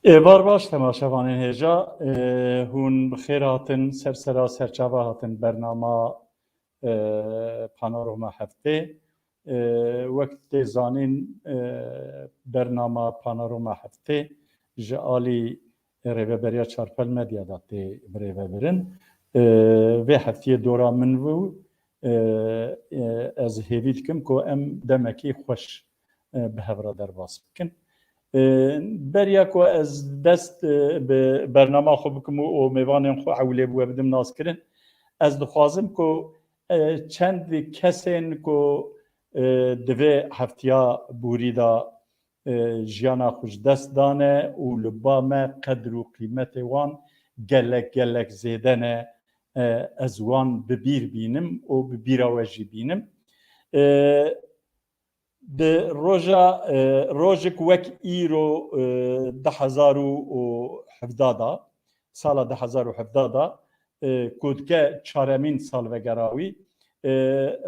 Var baş temaşavanên hêja hûn bi xêr hatin sersera serçava hatin bernama Panorama Heftê. Wek tê zanîn bernama Panorama Heftê ji alî Rêveberiya Çarpel Medya da tê birêvebirin. Vê heftiyê dora min bû ez hêvî dikim ku em demekî xweş bi hev re derbas bikin. بریا کو از دست به برنامه خو بکم و میوانم خو حوله بو بدم ناس کردن از دخوازم کو چند کسین کو دوی هفتیا بوری دا جیانا خوش دست دانه و لبامه قدر و قیمت وان گلک زیدنه از وان ببیر بینم و ببیر آوجی بینم د روژک وک ایرو 2017 سال 2017 کودکه چهارمین سال وگراوی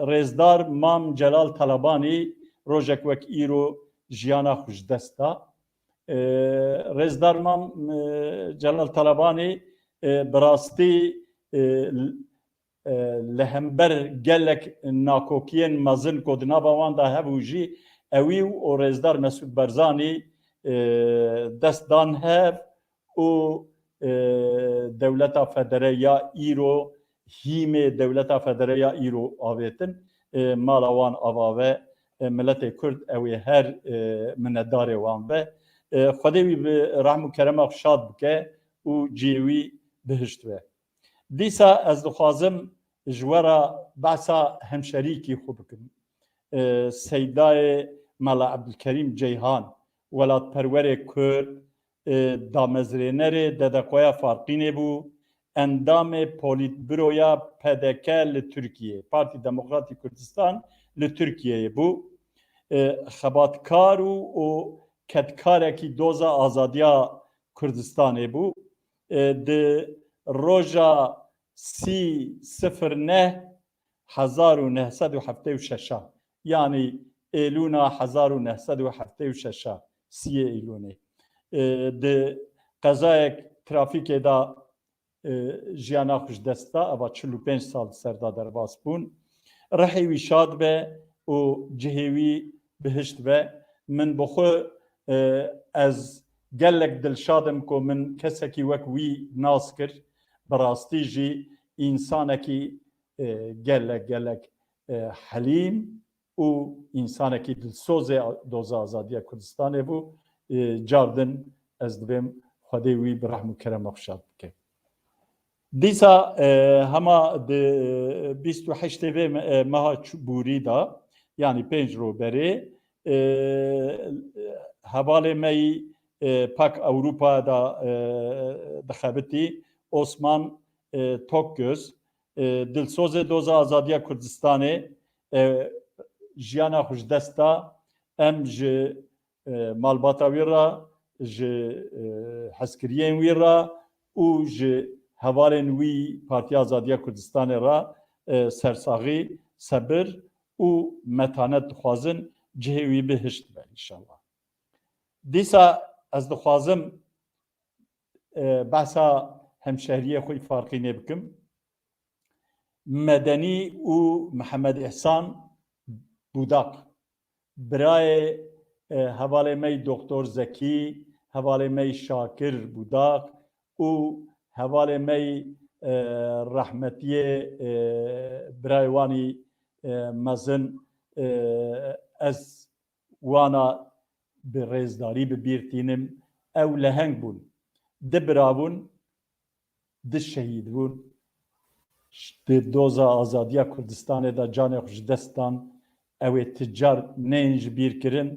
رزدار مام جلال طلبانی روژک وک ایرو جیانا خوش دستا رزدار مام جلال طلبانی براستی لهمبر گلک ناکوکین مزن کودنا باوان دا هبوجی اوی و رزدار مسعود برزانی دستدان هف و دولتا فدریا ایرو هیم دولتا فدریا ایرو آویتن مالاوان آواوه ملت کرد اوی هر مندار وان به خودوی به رحم و کرم شاد بکه و جیوی بهشت به دیسا از دخوازم جوارا بحثا همشریکی خوب بکن سیدای ملا عبدالکریم جیهان ولات پرور کرد دامزرینر ددقویا فارقینه بو اندام پولیت برویا پدکه لترکیه پارتی دموکراتی کردستان لترکیه بو خباتکار و کتکارکی دوزا آزادیا کردستانه بو ده روژا 1976 yani Eylül'na 1976 siye Eylül'ne de kazayek trafikê da jiyana xweş desta ava 45 sal serda derbas bûn rehê wî şad be û cihê wî bihişt be min bi xwe ez gelek dilşadim ku min kesekî wek wî nas kir براستی جی انسانکی گلک حلیم و انسانکی دلسوز دوزا آزادی کردستانه بو جاردن از دویم خودوی برحم و کرم اخشاد بکه دیسا هما 28 ماه بوری دا یعنی 5 رو بره حواله می پاک اوروپا دا دخبتی Osman Tokgöz Dilsoz Doza Azadiya Kurdistanê jiyana xweş desta em ji malbata wî ra ji hezkiriyên wî ra û ji hevalên wî Partiya Azadiya Kurdistanê ra sersaxî sebir û metanet dixwazin cihê wî bihişt be inşallah. Dîsa ez dixwazim behsa همشهریه خوی فرقی نبکم مدنی و محمد احسان بوداق برای حواله می دکتر زکی حواله می شاکر بوداق و حواله می رحمتی برای وانی مزن از وانا به رزداری ببیرتینم او لهنگ بون دبرابون ده شهید بون ده دوزا آزادیا کردستانه دا جان خوش دستان اوه تجار نینج بیر کرن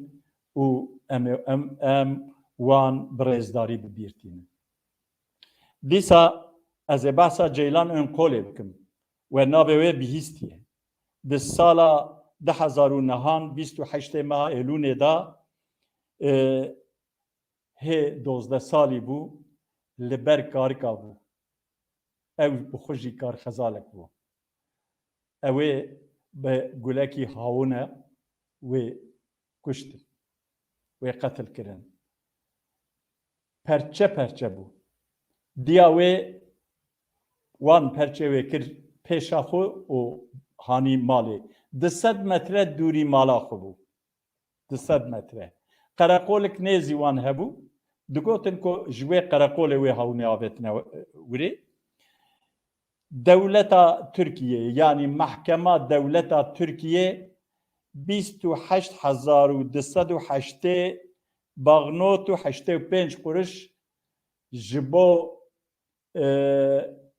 و ام وان برزداری ببیرتین دیسا از بحثا جیلان انقوله بکم و نابوه بهیستیه ده سالا 28 ماه ایلونه دا هی 12 سالی بو لبر کارکا بو او بخوشی کار خزالک بو اوه به گلکی هاونه و کشتن و قتل کرن perçe bû. Diya wê wan perçe wê kir pêşa xwe û hanî malê. 200 metre dûrî mala xwe bû. 200 metre. Qereqolik nêzî wan hebû. Digotin ku ji wê qereqolê wê hewne avêtine wirê. Devleta Türkiye yani Mahkema Devleta Türkiye 28,208 bagnot û 85 kuruş ji bo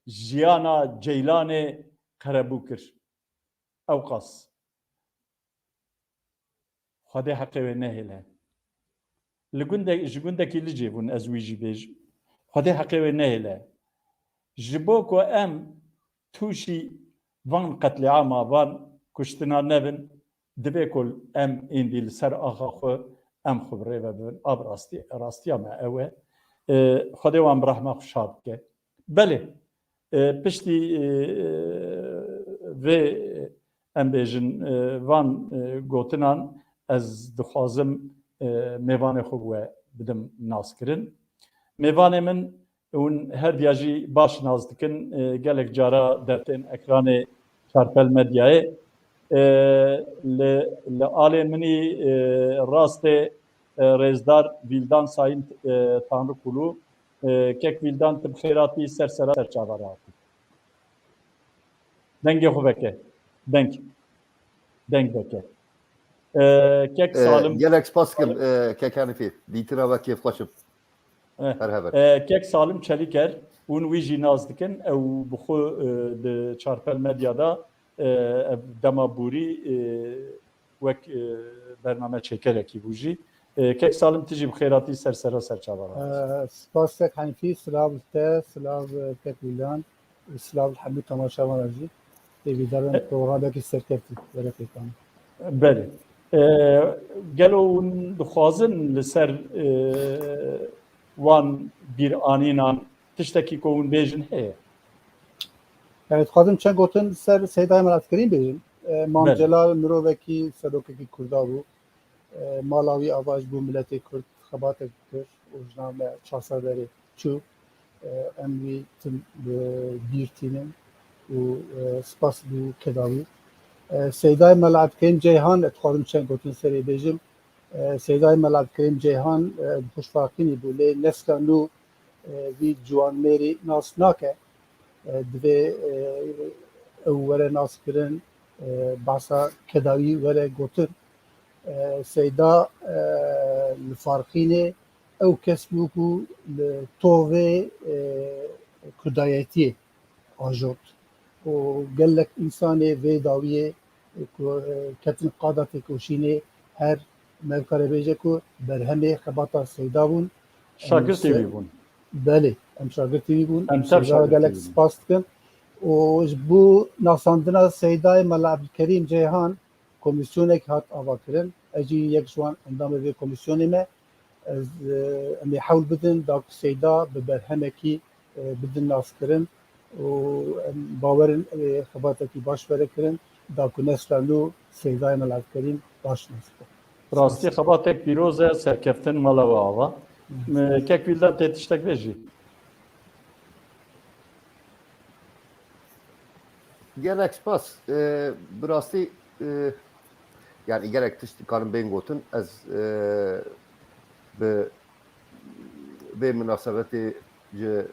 jiyana Ceylanê qerebû kir. Ew qas. Xwedê heqê wê nehêle. Ji gundekî licê bûn ez wî jî bêjim. Xwedê heqê wê nehêle. Ji bo ku em tûşî van qetliama van kuştina nebin dibe ku em êdî li ser axa xwe em xwe bi rê ve bibin. Ab rastiya me ew e. Xwedê wan bi rehme xweşa bike. Belê piştî vê em bêjin van gotinan ez dixwazim mêvanê xwe bi we bidim naskirin. Mêvanê min hûn her diya jî baş naz dikin gelek cara dertên ekranê Çarpel Medyayê li alên minî rastê rêzdar Vîldan Sayîn Tanrıkulu kek Vîldan ti bi xêratî sersera serçavara hatî. Dengê xwe veke. Deng veke. Kek salim gelek spas kir kekanî fê dîtira vekê xweşim. Kek salim çelîker hûn wî jî naz dikin ew bi xwe di Çarpel Medyada dema borî wek bername çêkerekî bû jî. Kek salim tu jî bi xêratî sersera serçavara. Spas tek Henîfî, silav te, silav kek Vîldan, silav hemû temaşavan jî. Têvîdarin programekî serkeftî berekêtan. Belê. Gelo hûn dixwazin li ser wan bîranînan tiştekî ku hûn bêjin heye. Yani dixwazim çend gotin ser Sêdayê Melatkerîn bêjin. Mam Celal mirovekî serokekî Kurda bû. Mala wî ava ji bo miletê Kurd xebatek kir û jina me çaseverê çû. Em wî tim bîrtînin û spas bû kedawî. Sêdayê Melatkerîn Ceyhan dixwazim çend gotin serê bêjim. Sêdayê Melatkerîn Ceyhan xweşfaqînî bû lê neska nû wî ciwanmerî nas nake. Divê ew were naskirin bahsa kedawî were gotin. Sêda li Farxînê ew kes bû ku li tovê Kurdayetiyê ajot û gelek însanê vê dawiyê ku ketin qada têkoşînê her mevkare bêje ku berhemê xebata Sêda bûn. Şagirtê wî bûn. Belê em şagirtê wî bûn. Em tev Sêda gelek spas dikin û ji bo nasandina Sêdayê Mela Ebdülkerîm Ceyhan komisyonek hat avakirin. Ez jî yek ji wan endamê vê komisyonê me em ê hewl bidin da ku Sêda bi berhemekî bidin naskirin û em bawerin xebatekî baş were kirin da ku nesla nû Sêdayê Mela Ebdülkerîm baş naskirin. Rastî xebatek pîroz e serkeftin mala we ava. Kek Vîldan tê tiştek bêjî. Gelek spas bi rastî yani gerek tiştî karim bên gotin ez bi vê münasebetê ji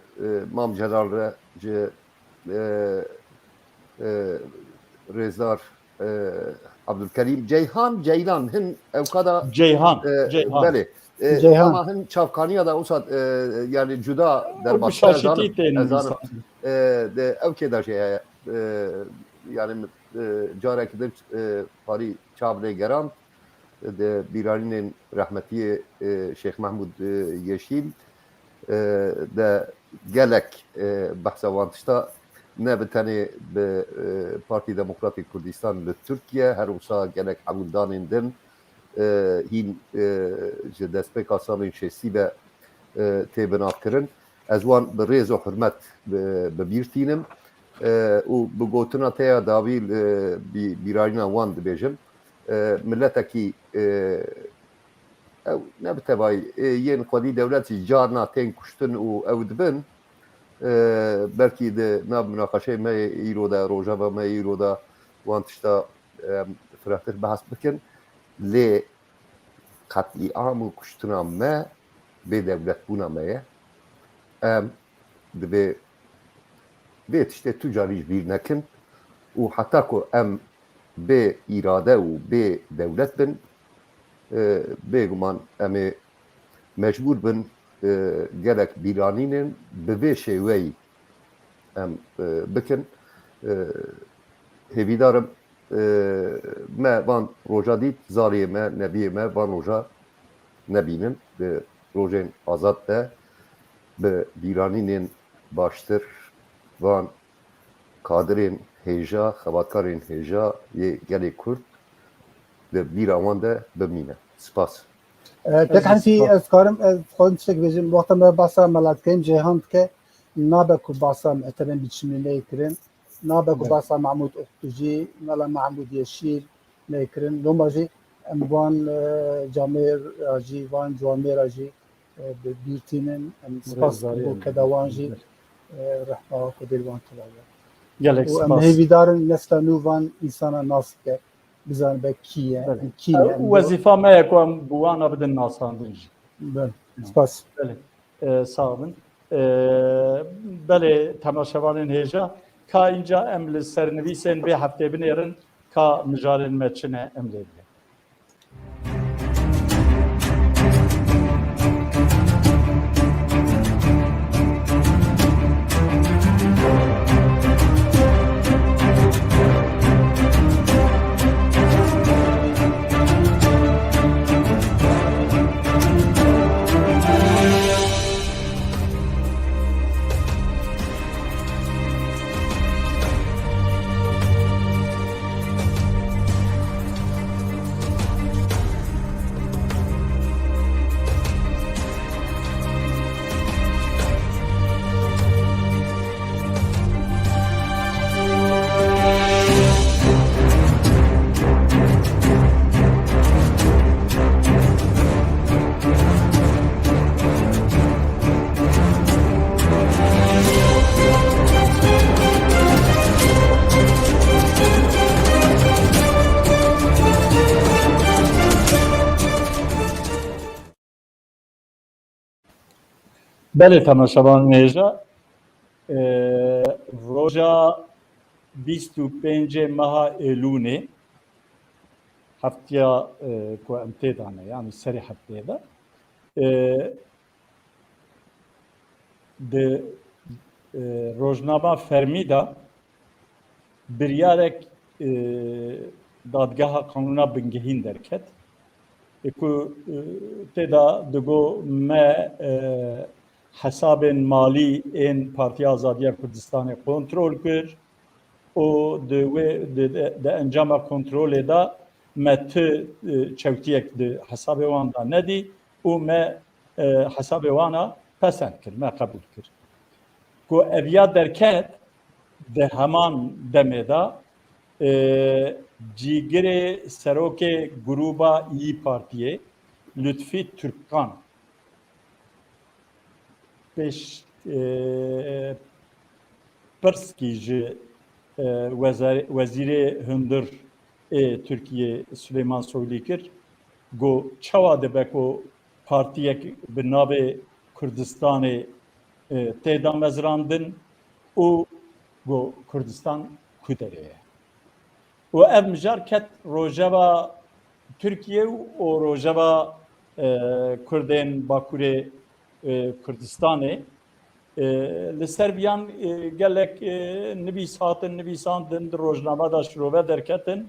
Mam Celal re ji rêzdar Abdülkerîm Ceylan hin evkada Ceyhan. belê ama hin çavkaniya da wisa yani cuda derbasî ezanim ew kê de jê heye yani carekî dir parî çavlê geran de bîranînên rahmetiyê Şeyx Mehmûd Yeşîl de gelek behsa wan tişta ne bi tenê bi Partî Demokratîk Kurdistan li Tirkiye her wisa gelek hewildanên din hîn ji destpêka salên şêstî ve tê binavkirin. Ez wan bi rêz û hurmet bibîrtînim û bi gotina te ya dawî bîranîna wan dibêjim. Milletekî ew nebitevayî yên xwedî dewletî carna tên kuştin û ew dibin belkî di nav münaqeşeyê me îro de rojava me îro de wan tişta firehtir behs bikin lê qetîam û kuştina me bê dewletbûna me ye em divê vê tiştê tu carî ji bîr nekin û heta ku em bê îrade û bê dewlet bin bêguman em ê mecbûr bin gelek bîranînên bi vê şêweyî em bikin hêvîdarim me van roja dît zariyê me nebiyê me van roja nebînin di rojên azad de bi bîranînên baştir van kadirên hêja xebatkarên hêja yê gelê Kurd di bîra wan de bimîne. Spas. tek hensî ez karim ez xwedin tiştek bêjim wexta me basa melatkerên cêhan dike nabe ku basa meterin biçimî neykirin nabe ku basa Mahmûd Oxtûjî mela Mahmûd Yeşîl neykirin loma jî em van Camêr a jî van Camêr a jî bi bîrtînin em spas bû kedawan jî rehma Xwedê li wan tiraye gelek û em spas hêvîdarin nesla nû van însana nas dike bizan be kî ye kî ye wezîfa me ye ku em bi wan re bidin nasandin jî spas sağ olun belê temaşevanên hêja ka înca em li sernivîsên vê heftê binêrin ka mijarên me çi ne em lê bîne. Belê temaşevanên hêja roja 25 meha Êlûnê heftiya ku em tê dane yani serê hefteyê de di rojnama fermî de biryarek dadgeha kanûna bingehîn derket ku têda digo me hesabên malî ên Partiya Azadiya Kurdistanê kontrol kir û di encama kontrolê de me ti çewtiyek di hesabê wan da nedî û me hesabê wana pesend kir me qebûl kir ku ev ya derket di heman demê de cîgirê serokê grûpa İYİ Partiyê Lütfî Türkkan pêş pirskî ji Wezîrê Hundir ê Tirkiye Süleyman Soylî kir got çawa dibe ku partiyek bi navê Kurdistanê têda mezrandin û got Kurdistan ku derê ye û ev mijar ket rojeva Tirkiye û rojeva Kurdên Bakurê Kurdistanê li ser viyan gelek nivîs hatin nivîsandin di rojnama da şirove derketin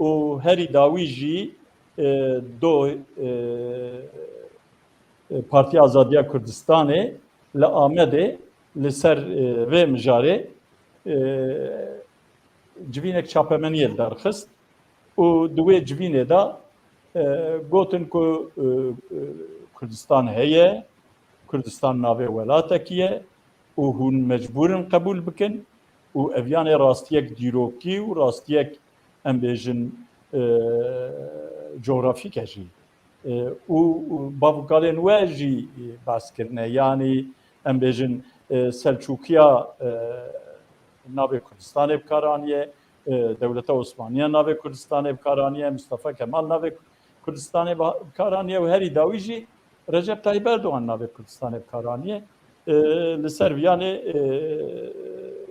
û herî dawî jî do Partiya Azadiya Kurdistanê li Amedê li ser vê mijarê civînek çapemeniyê derxist û di wê civînê de gotin ku Kurdistan heye Kurdistan navê welatekî ye û hûn mecbûrin qebûl bikin û ev yanê rastiyek dîrokî û rastiyek em bêjin coğrafîk e jî û bavûkalên we jî bas kirine yanî em bêjin Selçûkiya navê Kurdistanê bikaraniye Dewleta Osmaniya navê Kurdistanê bikaraniye Mustafa Kemal navê Kurdistanê bikaraniye û herî dawî jî Recep Tayyip Erdoğan navê Kurdistanê bikaraniye li ser viyanê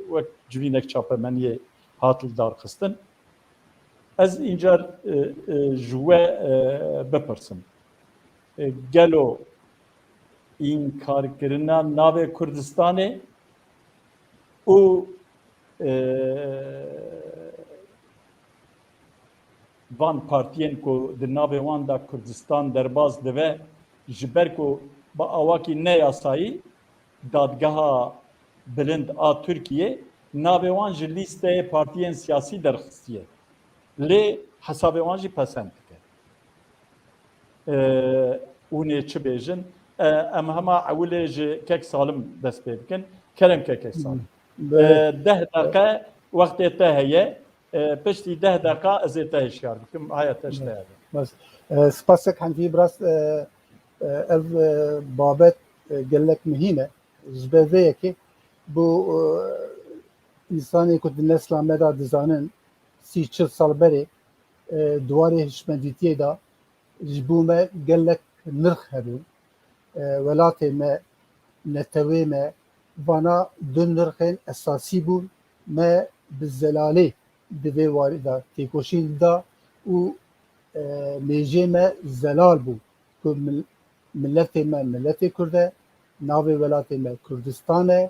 wek civînek çapemeniyê hat li darxistin. Ez încar ji we bipirsim. Gelo înkarkirina navê Kurdistanê û van partiyên ku di navê wan da Kurdistan derbas dibe ji ber ku bi awakî neyasayî dadgeha bilind a Tirkiye navê wan ji lîsteyê partiyên siyasî derxistiye. Lê hesabê wan jî pesend dike. Hûnê çi bêjin? Em hema ewilê ji kek salim dest pê bikin. Kerem kek salim. 10 دقیقه وقتی te heye piştî 10 دقیقه ez ê te hişyar bikim. Haya te işte bas spasek hanfî biraz ev babet gelek mühime ji ber vê yekê bu insanê ku di nesla me da dizanin 30-40 sal berê duwarê hişmendîtiyê da ji bo me gelek nirx hebûn welatê me netewê me vana du nirxên esasî bûn me bi zelalê di vê warî da têkoşîn da û mêjê me zelal bû ku milletê me milletê Kurd e navê welatê me Kurdistan e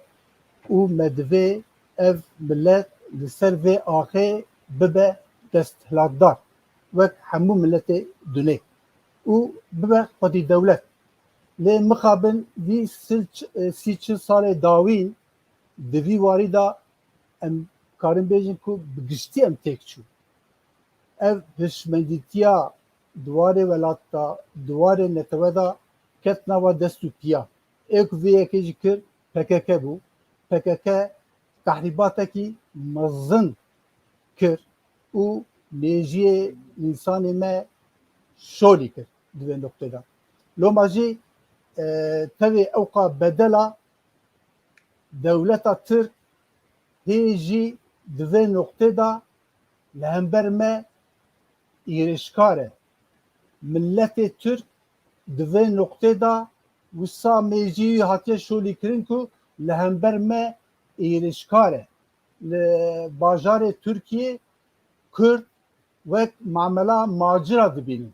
û me divê ev millet li ser vê axê bibe desthilatdar wek hemû milletê dunê û bibe xwedî dewlet. Lê mixabin vî 30-40 salê dawîn di vî warî da em karin bêjin ku bi giştî em têk çûn. Ev hişmendîtiya duwarê welat da duwarê netewê da ket nava dest û piya. Ê ku vê yekê jî kir PKK bû. PKK tehrîbatekî mezin kir û mêjiyê însanê me şolî kir di vê noktê da. Loma jî tevê ewqa bedela dewleta Tirk hê jî di vê noktê da li hember me êrişkar e. Milletê Tirk di vê noktê da wisa mêjî hatiye şolîkirin ku li hember me êrişkar e. Li bajarê Tirkiye Kurd wek mamela macira dibînin.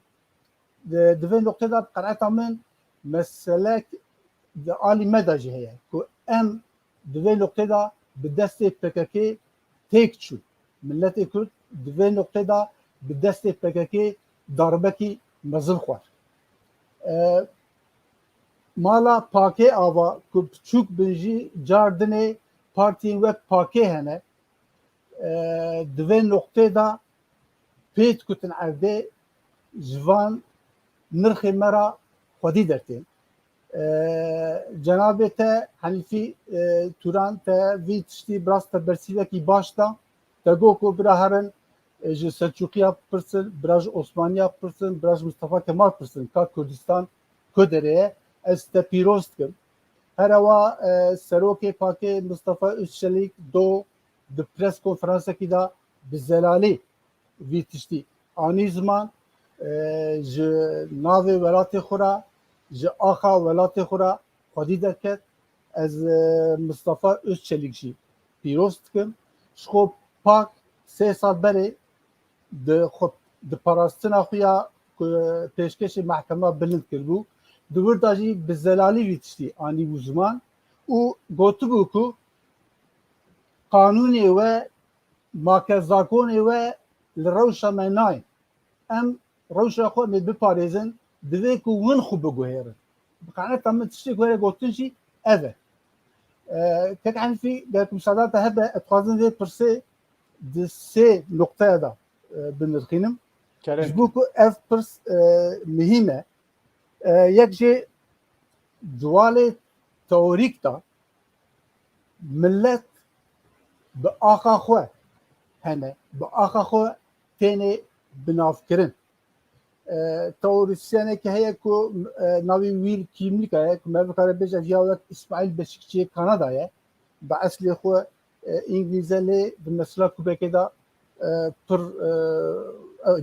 Di vê noktê da qenaeta min meselek di alî me da jî heye ku em di vê noktê da bi destê PKK têk çûn. Milletê Kurd di vê noktê da bi destê PKK darbekî mezin xwar. Mala Pakê ava ku piçûk bin jî car dinê partiyên wek Pakê hene di vê noktê da pê dikutin erdê ji van nirxê me ra xwedî dertêm. Cenabê te Henîfî Turan te vî tiştî biraz te bersîvekî baş da te got ku bira herin ji Selçûkiya pirsin, bira ji Osmaniya pirsin, bira ji Mustafa Kemal pirsin ka Kurdistan ku derê ez te pîroz dikim. Her ewa serokê Pakê Mustafa Özçelik do di pres konferansekî da bi zelalê vî tiştî anî ziman ji navê welatê xwe ra ji axa welatê xwe ra xwedî derket. Ez Mustafa Özçelik jî pîroz dikim. Ji xwe Pak 3 sal berê di parastina xwe ya pêşkêşê mehkema bilind kirbû. Di wir da jî bi zelalî vî tiştî anî bû ziman û gotibû ku qanûnê we makezzakonê we li rewşa me nayên. Em rewşa xwe nê biparêzin divê ku win xwe biguhêrin. Bi qeneta min tiştê ku were gotin jî ev e. Kek Henîfî gelek müsaada te hebe ez dixwazim vê pirsê di sê nokteya da binirxînim. Ji bo ku ev pirs mihîm e. Yek jê dualê teorîk da millet bi axa xwe hene, bi axa xwe têne binavkirin. teorisyene ki heye ku navi Will kimlik heye ku mevkare beja ciyavlet İsmail Beşikçi'ye Kanada'ya ba asli xu İngilizeli mesela Kubek'e da pır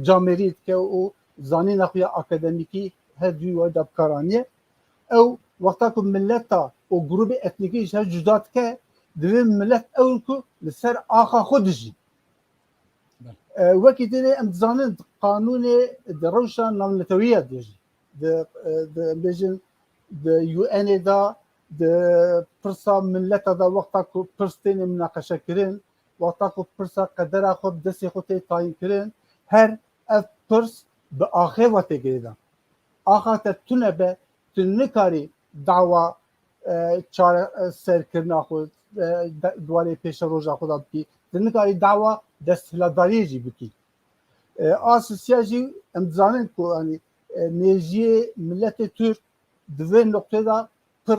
camerit ke o zanîn axuya akademikî her duyu da karaniye ew wexta ku milleta o grubê etnikî ji hev cuda dike divê millet ew ku li ser axa xwe dijî wekî dinê em dizanin qanûnê di rewşa navnetewiya dijî bêjin di UNê da di pirsa milleta da wexta ku pirs têne münaqeşekirin wexta ku pirsa qedera xwe bi destê xwe tê tayinkirin her ev pirs bi axê ve têgirêdan axa te tune be tu nikarî dawa serkirina xwe duwarê pêşa roja xwe da bikî tu nikarî dawa desthilatdariyê jî bikî asosiya jî em dizanin ku hani mêjiyê milletê Türk di vê noqteyê da pir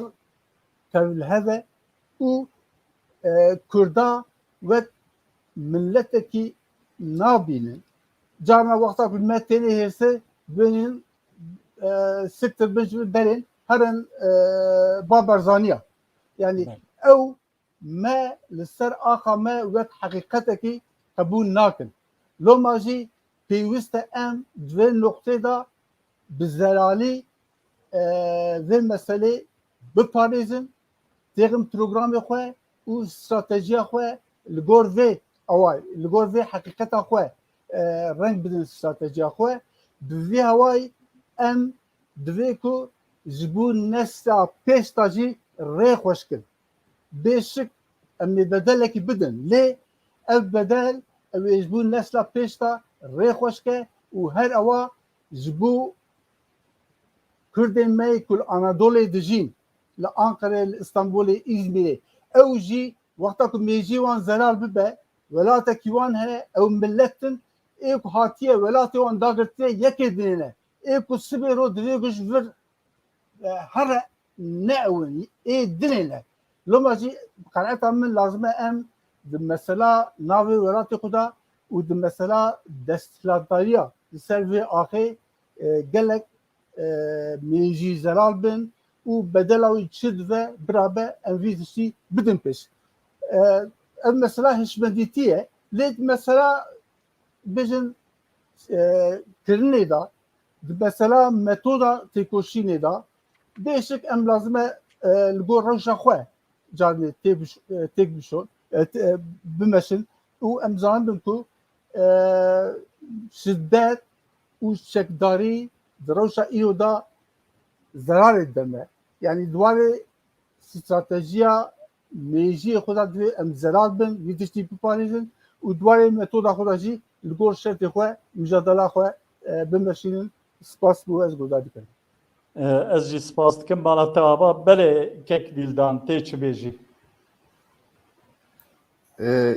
tevliheve û Kurda wek milletekî nabînin carna wexta ku me têne hêrse bêjin siktir bin ji berên herin baberzaniya yani ew me li ser axa me wek heqîqetekî qebûl nakin loma jî pêwîst e em di vê noqteyê da bi zelalî vê meselê biparêzin têxin programê xwe û stratejiya xwe li gor vê away li gor vê heqîqeta xwe reng bidin stratejiya xwe bi vê hewayî em divê ku ji bo nesla pêşta jî rê xweş kin bêşik em ê bedelekî bidin lê ev bedel ew ê ji bo nesla pêşta rê xweşke û her ewa ji bo Kurdên me ku li Anadolê dijîn li Ankara'ya, li İstanbul'ê, İzmir'ê ew jî wexta ku mêjî wan zelal bibe welatekî wan heye ew milletin ê ku hatiye welatê wan dagirtiye yekê dinêne ê ku sibê ro divê ku ji vir here neewin ê dinêne loma jî qeneeta min lazim e em di mesela navê welatê xwe da û di mesela desthilatdariya li ser vê axê gelek mêjî zelal bin û bedela wî çi dibe birabe em vî tiştî bidin pêş ev mesela hişmedîtî ye lê mesela bêjin kirinê da di mesela metoda têkoşînê da bêşik em lazim e li gor rewşa xwe carnê têk bişon bimeşin û em zanibin ku şiddet û çekdarî di rewşa îro da zerarê deme yani duwarê stratejiya mêjiyê xwe da divê em zeral bin vî tiştî biparêzin û duwarê metoda xwe da jî li gor şertê xwe mücadela xwe bimeşînin spas bû ez guhdar dikim. Ez jî spas dikim bana te ava belê kek dîldan tê çi bêjî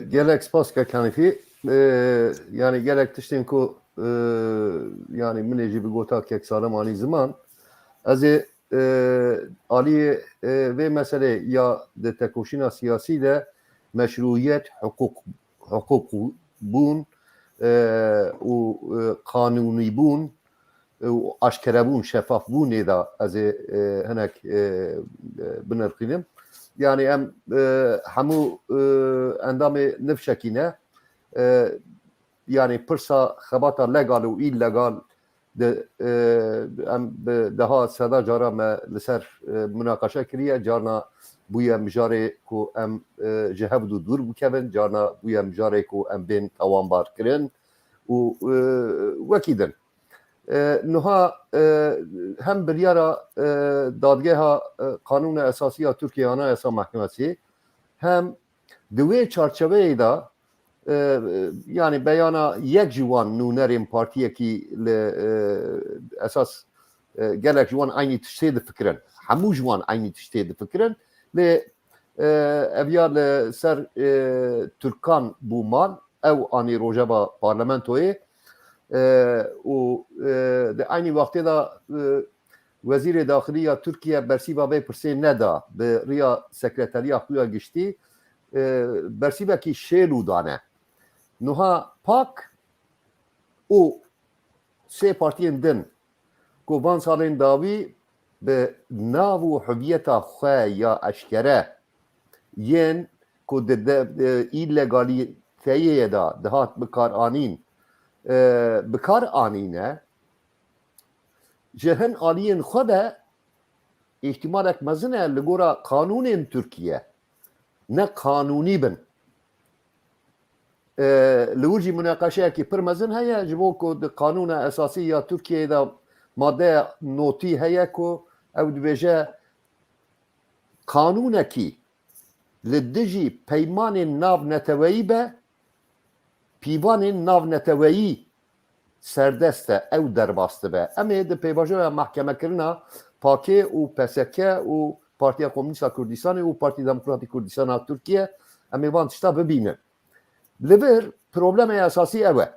gelek spas kekanîfî yani gelek tiştên ku yani min ê jî bi gota kek salim anî ziman ez ê aliyê vê meselê ya di tekoşîna siyasî de meşruiyet hukuk bûn û kanûnî bûn û aşkerebûn şeffaf bûnê da ez ê hinek binirxînim yani em hemû endamê nivşekîne yani pirsa xebata legal û illegal em bi deha seda cara me li ser münaqeşe kiriye carna bûye mijarê ku em ji hev dû dûr bikevin carna bûye mijarê ku em bên tawanbar kirin û wekî din niha hem biryara dadgeha Kanûna Esasî ya Tirkiye Anayasa Mahkemesî hem di wê çarçeveyê da yani beyana yek ji wan nûnerên partiyekî li esas gelek ji wan aynî tiştê difikirin hemû ji wan aynî tiştê difikirin lê ev ya li ser Türkan bû mal ew anî rojeva parlamentoyê û di aynî wextê da Wezîrê Daxilî ya Tirkiye bersîva vê pirsê neda bi rêya sekreteriya xwe ya giştî bersîvekî şêl û dane niha pak û سه partiyên din ku van salên dawî bi nav û hüviyeta xwe ya eşkere yên ku di îlegaliteyê de dihat bikaranîn bikar anîne ji hin aliyên xwe de ihtimalek mezin e li gora kanûnên Tirkiye ne kanûnî bin. Li wir jî münaqeşeyekî pir mezin heye ji bo ku di kanûna esasî ya Tirkiyeyê de madde notî heye ku ew dibêje kanûnekî li dijî peymanên navneteweyî be pîvanên navneteweyî serdest e ew derbas dibe. Em ê di pêvajoya mehkemekirina PAKê û PSK û Partiya Komünîsta Kurdistanê û Partî Demokratîk Kurdistana Tirkiye em ê van tişta bibînin. Li vir problemê esasî ew e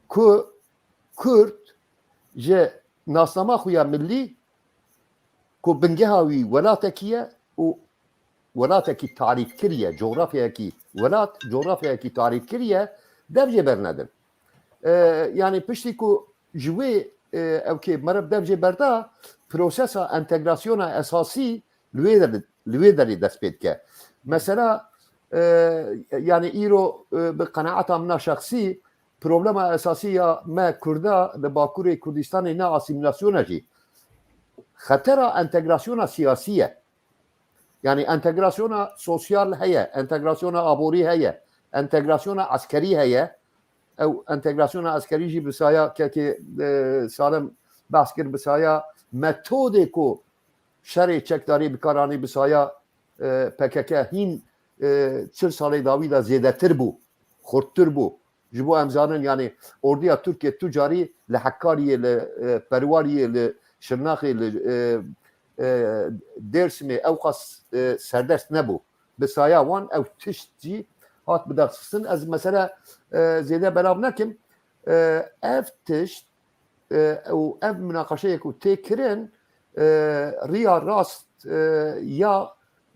ku Kurd ji nasnama xwe ya millî ku bingeha wî welatekî ye û welatekî tarîf kiriye coğrafyayekî welat coğrafyayekî tarîf kiriye dev jê bernedin. Yani piştî ku ji wê ew kê meriv dev jê berda prosesa entegrasyona esasî li wê derê dest pê dike. Mesela yani îro bi qenaeta min a şexsî problema esasî ya me Kurda li Bakurê Kurdistanê ne asîmîlasyona jî xetera entegrasyona siyasî ye. Yani entegrasyona sosyal heye, entegrasyona aborî heye, entegrasyona askerî heye. Ew entegrasyona askerî jî bi saya kekê salim behs kir bi saya metodê ku şerê çekdarî bikaranî bi saya PKK hîn çil salê dawî de zêdetir bû, xurttir bû. Ji bo em zanin yani orduya Tirkiye tu carî li Hekariyê, li Perwariyê, li Şirnaxê, li Dêrsimê ew qas serdest nebû. Bi saya wan ew tişt jî hat bidexsistin. Ez mesela zêde belav nekim ev tişt û ev münaqeşeyek û tê kirin riya rast ya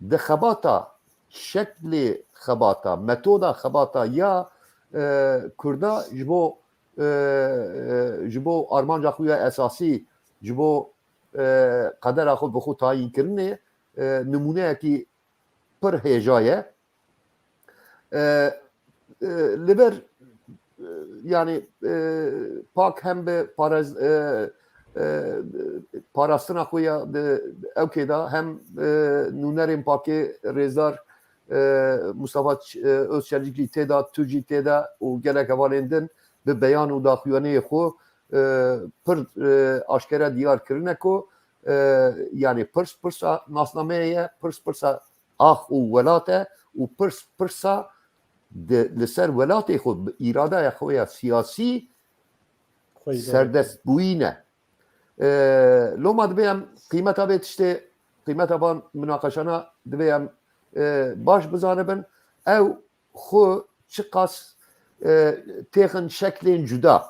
di xebata şeklê xebata metoda xebata ya Kurda ji bo armanca xwe ya esasî ji bo qedera xwe bi xwe tayîn kirinê nimuneyekî pir hêja ye. Li ber yani pak hem bi parastina xwe ya ew kê da hem nûnerên Pakê Rêzdar Mustafa Özçelikî têda tu jî têda û gelek hevalên din bi beyan û daxuyaniyê xwe pir aşkere diyar kirine ku yani pirsa nasnameyê ye pirsa ax û welat e û pirsa li ser welatê xwe bi îradeya xwe ya siyasî serdestbûyî ne. Loma divê em qîmeta vê tiştê qîmeta van münaqeşana divê em baş bizanibin ew xwe çi qas têxin şeklên cuda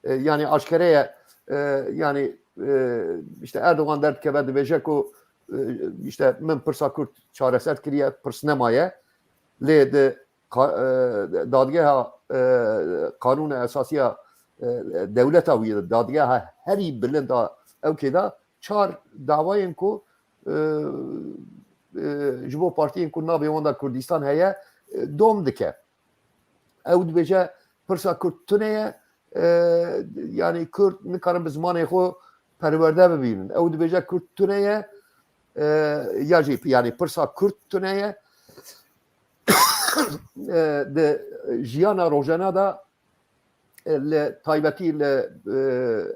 yani aşkereye yani işte Erdoğan derdikeve dibêje ku işte min pirsa Kurd çareser kiriye pirs nemaye lê di dadgeha kanûna esasiya devleta wî dadgeha herî bilind a ew kê da çar davayên ku ji bo partiyên ku navê wan da Kurdistan heye dom dike. Ew dibêje pirsa Kurd tune ye yani Kurd nikarin bi zimanê xwe perwerde bibînin. Ew dibêje Kurd tune ye ya jî yani pirsa Kurd tune ye di jiyana rojana da li taybetî li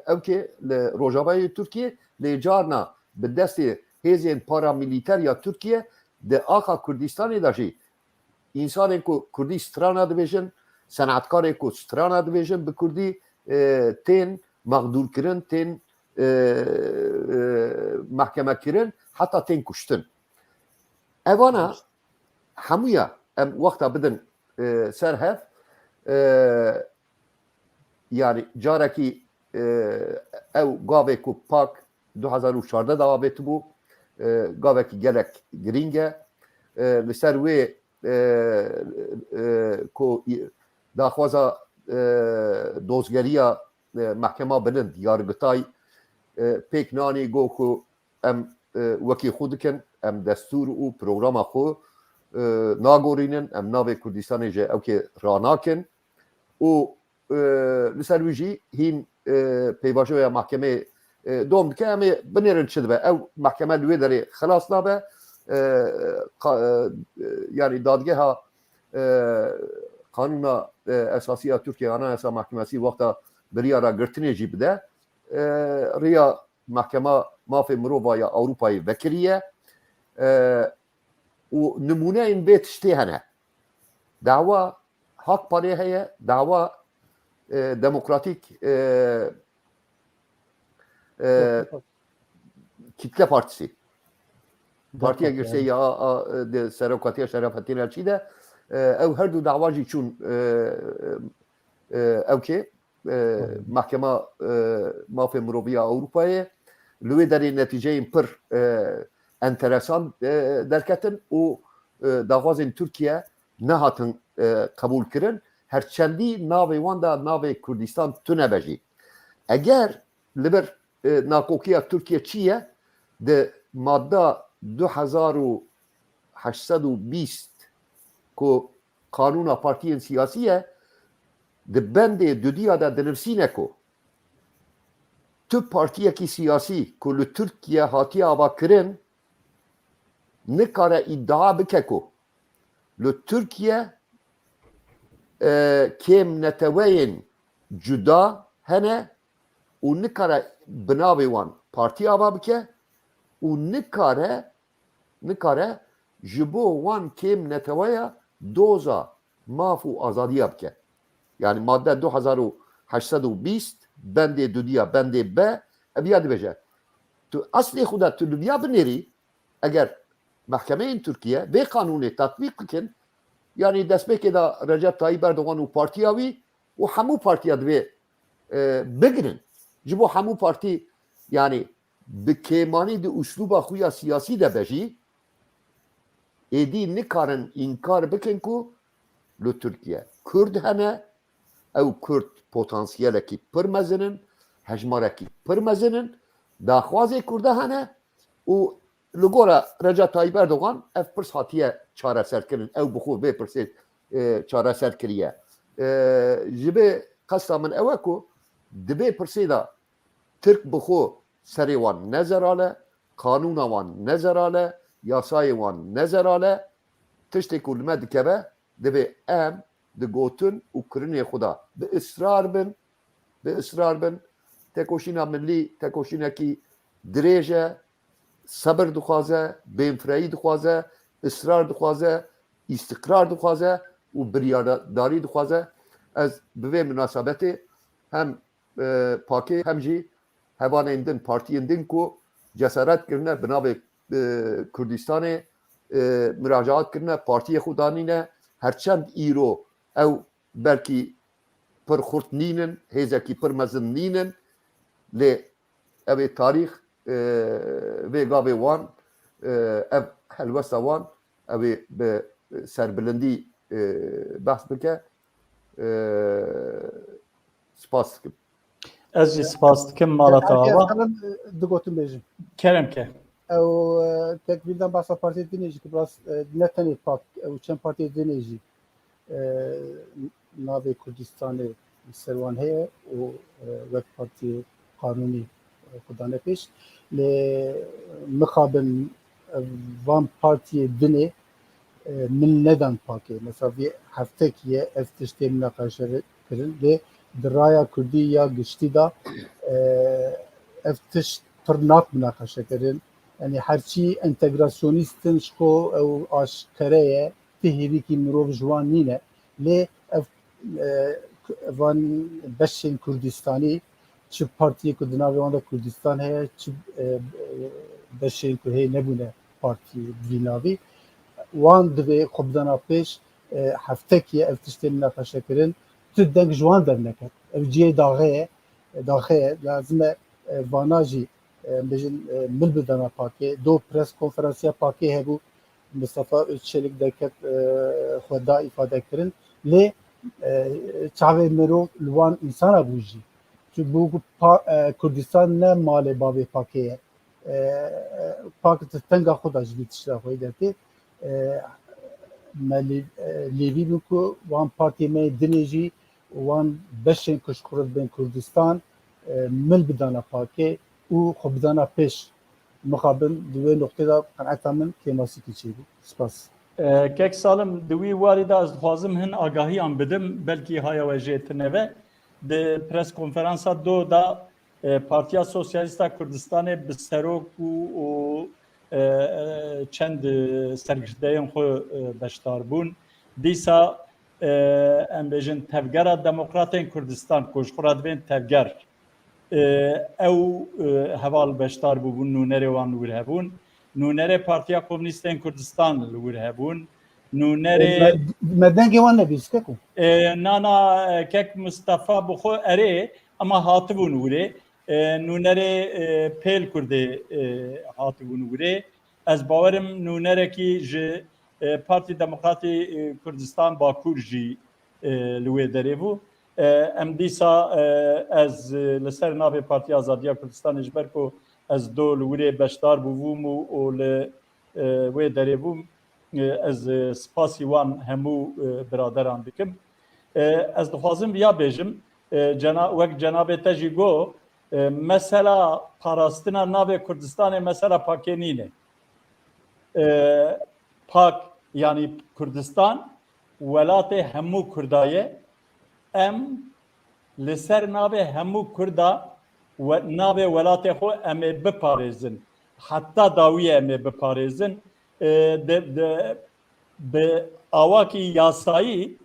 ew kê li Rojavayê Tirkiye lê carna bi destê hêzên paramîlîter ya Tirkiye di axa Kurdistanê de jî însanên ku Kurdî strana dibêjin senetkarê ku strana dibêjin bi Kurdî tên mexdûrkirin tên mehkemekirin heta tên kuştin. Evana hemûya em wexta bidin ser hev yani carekî ew gavê ku pak 2014 da avêtibû gavekî gelek girîng e li ser wê ku daxwaza dozgeriya mahkema bilind yargıtay pek nani go ku em wekî xwe dikin em destûr û programa xwe nagorînin em navê Kurdistanê ji evkê ranakin û li ser wî jî hîn peyvajoya mahkemê dom dike em ê binêrin çi dibe ew mahkeme li wê derê xilas nabe yani dadgeha Kanuna Esasiya Türkiye Anayasa Mahkemesi vakta biryara girtinê jî bide rêya mahkema mafê mirovaya Avrupayê vekiriye û nimuneyên vê tiştê hene dawa Hak Parê heye dawa Demokratik Kitle Partisi Partiya girse ya de Serokatiya Şerafettin Elçî de ew her du dava jî çûn evkê mahkema mafê miroviya Avrupayê li wê derê netîceyên pir enteresan derketin û daxwazên Tirkiye nehatin qebûl kirin herçendî navê wan da navê Kurdistan tune jî eger li ber nakokiya Tirkiye çi ye di madda 2820 ku kanûna partiyên siyasî ye di bendê dudiya de dinivîsîne ku tu partiyekî siyasî ku li Tirkiye hatiye ava kirin nikare iddia bike ku li Tirkiye kêm neteweyên cuda hene û nikare bi navê wan partiya ava bike û nikare ji bo wan kêm neteweya doza maf û azadiya bike yani madde 2820 bendê dudiya bendê B eviya dibêje tu eslê xwe de tu liviya binêrî eger mahkemeyên Tirkiye vê kanûnê tatbîq bikin yani destpêkê da Recep Tayyip Erdogan û partiya wî û hemû partiya divê bigirin ji bo hemû partî yani bi kêmanî di usluba xwe ya siyasî de bejî êdî nikarin înkar bikin ku li Tirkiye Kurd hene ew Kurd potansiyelekî pir mezinin hejmarekî pir mezinin daxwazê Kurda hene û li gora Recep Tayyip Erdogan ev pirs hatiye çareserkirin ew bi xwe vê pirsê çareser kiriye ji bê qesta min ew e ku di vê pirsê da Tirk bi xwe serê wan nezerale kanûna wan nezerale yasayê wan nezerale tiştê ku li me dikeve divê em digotin û kirinê xwe da bi israr bin tekoşîna millî tekoşînekî dirêj e sebir dixwaze bênfireyî dixwaze israr dixwaze îstikrar dixwaze û biryadarî dixwaze ez bi vê münasebetê hem pakê hem jî hevanên din partiyên din ku cesaret kirine bi navê Kurdistanê müracaat kirine partiyê xwe danîne herçend îro ew belkî pir xurt nînin hêzekî pir mezin nînin lê ev ê tarîx vê gavê wan ev helwesta wan ew ê bi serbilindî behs bike spas dikim. Ez jî spas dikim mala te ava. Digotin bêjim. Keremke. Ew tekbîrdan bahsa partiyê dinê jî ki biraz ne tenê pak ew çend partiyê dinê jî navê Kurdistanê ser wan heye û wek partiyê qanûnî xwe pêş lê mixabin van partiyê dinê min nedan pakê mesela vê heftekî ye ev tiştê münaqeşe kirin lê di raya Kurdî ya giştî da ev tişt pir nak münaqeşe kirin yani herçî entegrasyonîstin ji ko ew aşkere ye ti hêvîkî mirov ji wan nîne lê ev van beşên Kurdistanî çi partiyê ku di navê wan de Kurdistan heye çi beşên ku hê nebûne partiyê vî navî wan divê xwe bidana pêş heftekî ye ev tiştê münaqeşe kirin tu deng ji wan derneket ev ciyê daxê ye lazim e vana jî bêjin mil bidana pakê do pres konferansiya pakê hebû Mustafa Özçelik deket xwe da îfade kirin lê çavê mirov li wan însana bû jî çi bu Kurdistan ne malê bavê pakê ye pak tenga xwe da ji vî tişta xwe dertê me lêvî bû ku wan partiyê me dinê jî wan beşên kuşkuruz bên Kurdistan mil bidana pakê û xwe bidana pêş mixabin di wê noqtê da qeneeta min kêmasikî çêbû. Spas. Kek salim di wî warî da ez dixwazim hin agahiyan bidim belkî haya we jê tineve di pres konferansa do da Partiya Sosyalîsta Kurdistanê bi serok û çend sergirdeyên xwe beşdar bûn. Dîsa em bêjin tevgera Demokratên Kurdistan koşxura dibên tevger ew heval beşdar bûbûn nûnerê wan wir hebûn. Nûnerê Partiya Komünîstên Kurdistan li wir hebûn. Nûnerê me dengê wan nebîst ku nana kek Mustafa bi xwe erê ama hatibûn wirê nûnerê Pêl Kurdê hatibûn wirê. Ez bawerim nûnerekî ji Partî Demokratî Kurdistan Bakur jî li wê derê bû. Em dîsa ez li ser navê Partiya Azadiya Kurdistanê ji ber ku ez do li wirê beşdar bûbûm û li wê derê bûm ez spasî wan hemû biraderan dikim. Ez dixwazim ya bêjim wek cenabê te jî got mesela parastina navê Kurdistanê mesela pakênîne. Pak yani Kurdistan welatê hemû Kurdaye em li ser navê hemû Kurda navê welatê xwe em ê biparêzin. Heta dawî em ê biparêzin bi awakî yasayî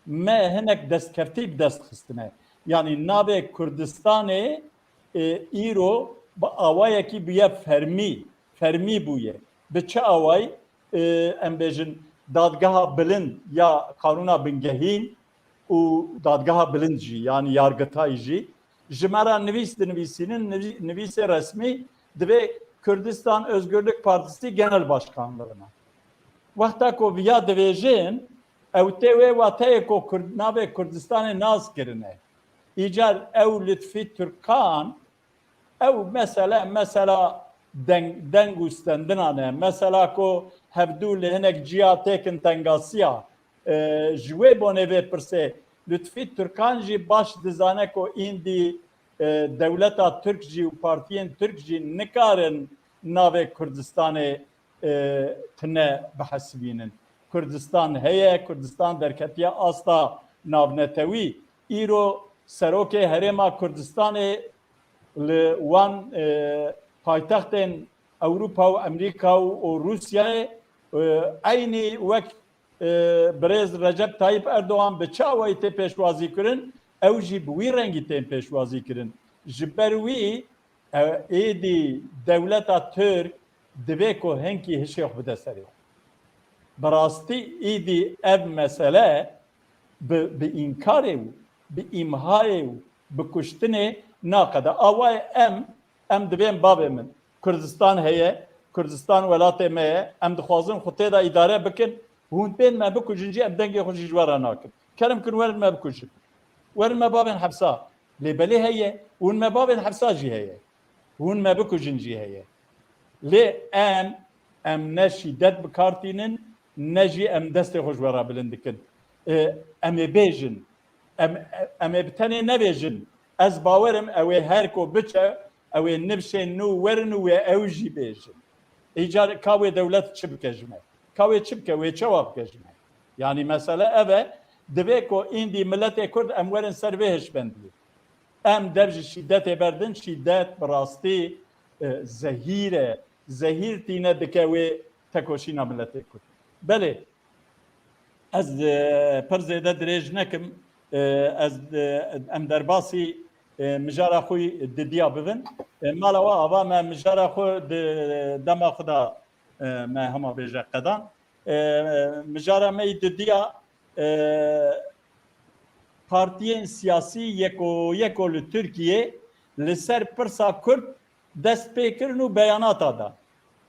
me hinek destkeftî dest xistine. Yani navê Kurdistanê îro bi awayekî bûye fermî bûye. Bi çi awayî em bêjin dadgeha bilind ya kanûna bingehîn û dadgeha bilind jî yani yargıtayî jî ji me re nivîs dinivîsînin nivîsê resmî divê Kürdistan Özgürlük Partisi Genel Başkanlığına. Wexta ku viya divêjin ew tê wê wateyê ku navê Kurdistanê nas kirine. İcar ew Lütfî Türkan ew mesela deng û stendinan e. Mesela ku hevdû li hinek ciya têkin tengasiya ji wê bonê vê pirsê Lütfî Türkan jî baş dizane ku îndî dewleta Türk jî û partiyên Türk jî nikarin navê Kurdistanê tune bihesibînin. Kurdistan heye, Kurdistan derketiye asla navnetewî. İro serokê Herêma Kurdistanê li wan paytextên Ewropa û Amerîka û Rusyayê aynî wek Birêz Recep Tayyip Erdoğan bi çi awayî tê pêşwazî kirin ew jî bi wî rengî tên pêşwazî kirin. Ji ber wî êdî dewleta Türk divê ku henkî hişê xwe bide serê. Bi rastî êdî ev mesele bi înkarê û bi îmhayê û bi kuştinê naqede. Awayê em divên bavê min Kurdistan heye, Kurdistan welatê me ye, em dixwazin xwe tê de îdare bikin, hûn tên me bikujin jî em dengê xwe jî ji we re nakin. Kerim kin werin me bikujin. Werin me bavên hepsa. Lêbelê heye, hûn me bavên hepsa jî heye. Hûn me bikujin jî heye. Lê em ne şîdet bikartînin, ne jî em destê xwe ji we re bilind dikin. Em ê bêjin, em ê bi tenê nebêjin. Ez bawerim ew ê her ku biçe, ew ê nivşên nû werin û wê ew jî bêjin. Îcar ka wê dewlet çi bike ji me? Ka wê çi bike, wê çawa bike ji me? Yani mesele ev e, divê ku îndî milletê Kurd em werin ser vê hişbendiyê. Em dev ji şîdetê berdin, şîdet bi rastî zehîr e. Zehîr tîne dike wê tekoşîna milletê Kurd. Belê, ez pir zêde dirêj nekim, ez em derbasî mijara xwe didiya bibin. Mala we ava me mijara xwe dema xwe da me hema bêje qedan. Mijara me didiya partiyên siyasî yeko li Tirkiye li ser pirsa Kurd dest pê kirin û beyanata da.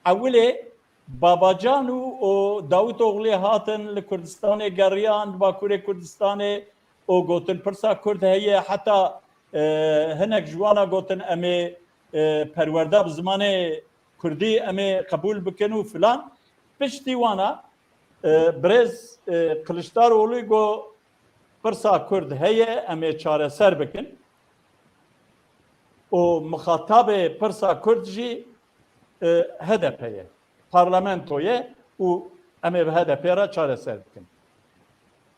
Ewilê Babacan û Davutoglu hatin li Kurdistanê geriyan, Bakurê Kurdistanê او گوتن پرسا کرد هي حتی هنک جوانا گوتن امي پرورده بزمان کردی امي قبول بکنو فلان پشتی وانا برز کلشداروغلو گو پرسا کرد هي امي چاره سر بکن و مخاطب پرسا کرد جی HDP'ye parlamentoya و امي به HDP را چاره سر بکن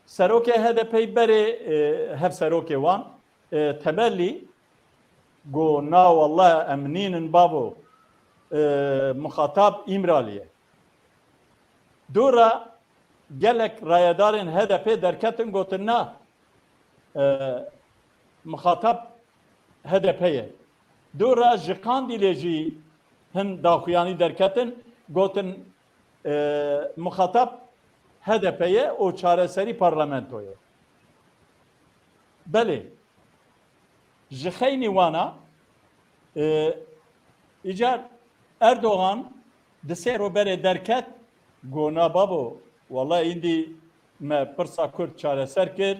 سروک HDP بری هف سروک وان تبلی گو نا والله امنين بابو مخاطب امراليه دورا قالك رايدارين HDP دركتن قوتنا مخاطب HDP'ye دورا جقان ديليجي هن داخوياني دركتن قوتن مخاطب HDP'ye o çareseri parlamentoya. Beli. Jixeyni wana icar Erdoğan desero bere derket gona babo vallahi indi me pırsa Kürt çareser kir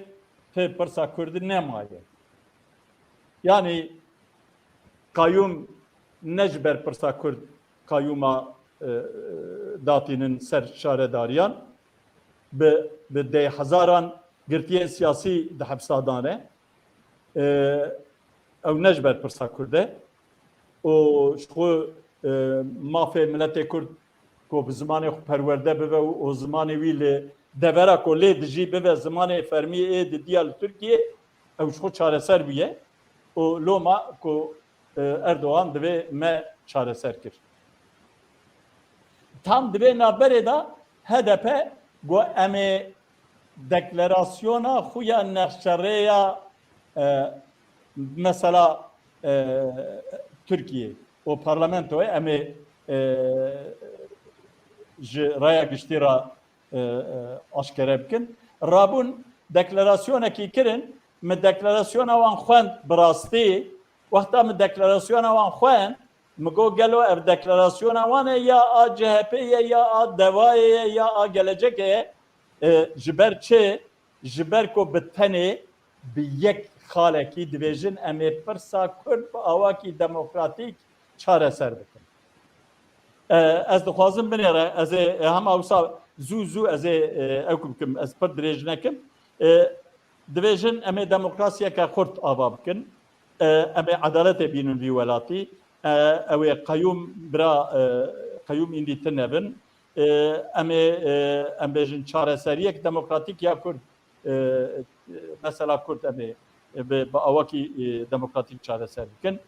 te pırsa Kürt'ü ne maye. Yani kayyum necber pırsa Kürt kayyuma datinin ser çaredariyan به ده هزاران گرتیه سیاسی ده حبسادانه او نجبر پرسا کرده و شخو مافه ملت کرد کو بزمان خو پرورده بوه و زمان ویل دورا کو لی دجی بوه زمان فرمی اید دیال ترکیه او شخو چاره سر بیه و لوما کو اردوغان دوه ما چاره سر کرد tam دوه نابره دا HDP گو امی دکلراسیونا خویا نقشریه مثلا ترکیه و پارلمانتوی امی رaya گشتی را آشکره بکن رابون دکلراسیونا کی کرن من دکلراسیونا وان خوان براستی وقتا من دکلراسیونا وان خوان مگو گلو اف دکلراسیون وانه یا CHP یا دوای یا gelecek جبر چه جبر کو بتنه به یک خالکی دیویژن امی پرسا کرد با آواکی دموکراتیک چاره سر بکن از دخوازم بنیره از هم اوسا زو از اوکم کم از پر دریج نکم دیویژن امی دموکراسیه که خورد آوا بکن امی عدالت بینون وی ولاتی او قیوم برا قیوم اندی تنبن ام بیجن چاره سریک دموکراتیک یا کرد مثلا کرد امی با اواکی دموکراتیک چاره سری کن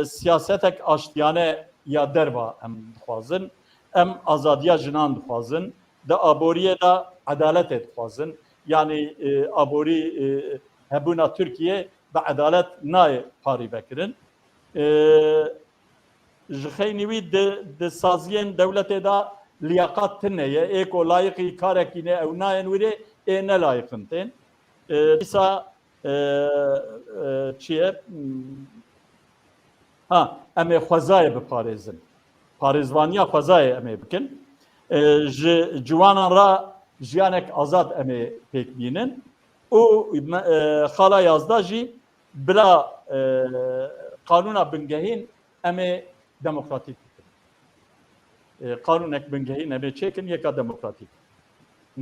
سیاستک آشتیانه یا دروا ام دخوازن ام آزادیا جنان دخوازن دا آبوریه دا عدالت دخوازن yani آبوری هبونا Türkiye با عدالت نای پاری بکرن جخینی وی د سازین دولت دا لیاقت تنه ایکو لایقی کارکینه او ناین ویره نه لایقنتن ایسا چیه امی خوزای بپارزن پارزوانیا خوزای امی بکن جوانان را جیانک آزاد امی پیک بینن او خالا یازده جی بلا قانونا بنگهین امی دموکراتیک قانونک بنگهین امی چیکن یکا دموکراتیک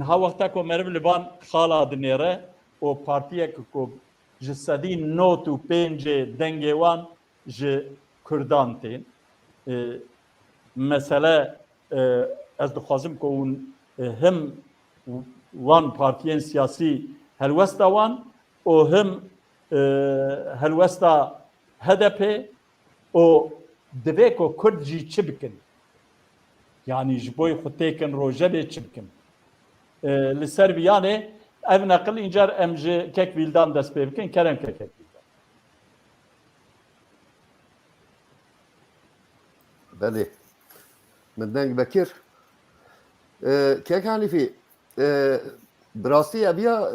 نها وقتا کو مرو لبان خالا دنیره او پارتیه کو جسدی نوت و پنج دنگوان ج کردان تین مثلا از دخوازم که هم وان پارتیین سیاسی هلوستا وان و هم هلوستا HDP o dve ko Kurd jî çi bikin yani ji boy xwe têkin rojevê çi bikin li ser viyanê ev neqil încar em ji kek vîldan dest pê bikin kerem kek vîldan belê min deng vekir kek Hanîfî bi rastî eviya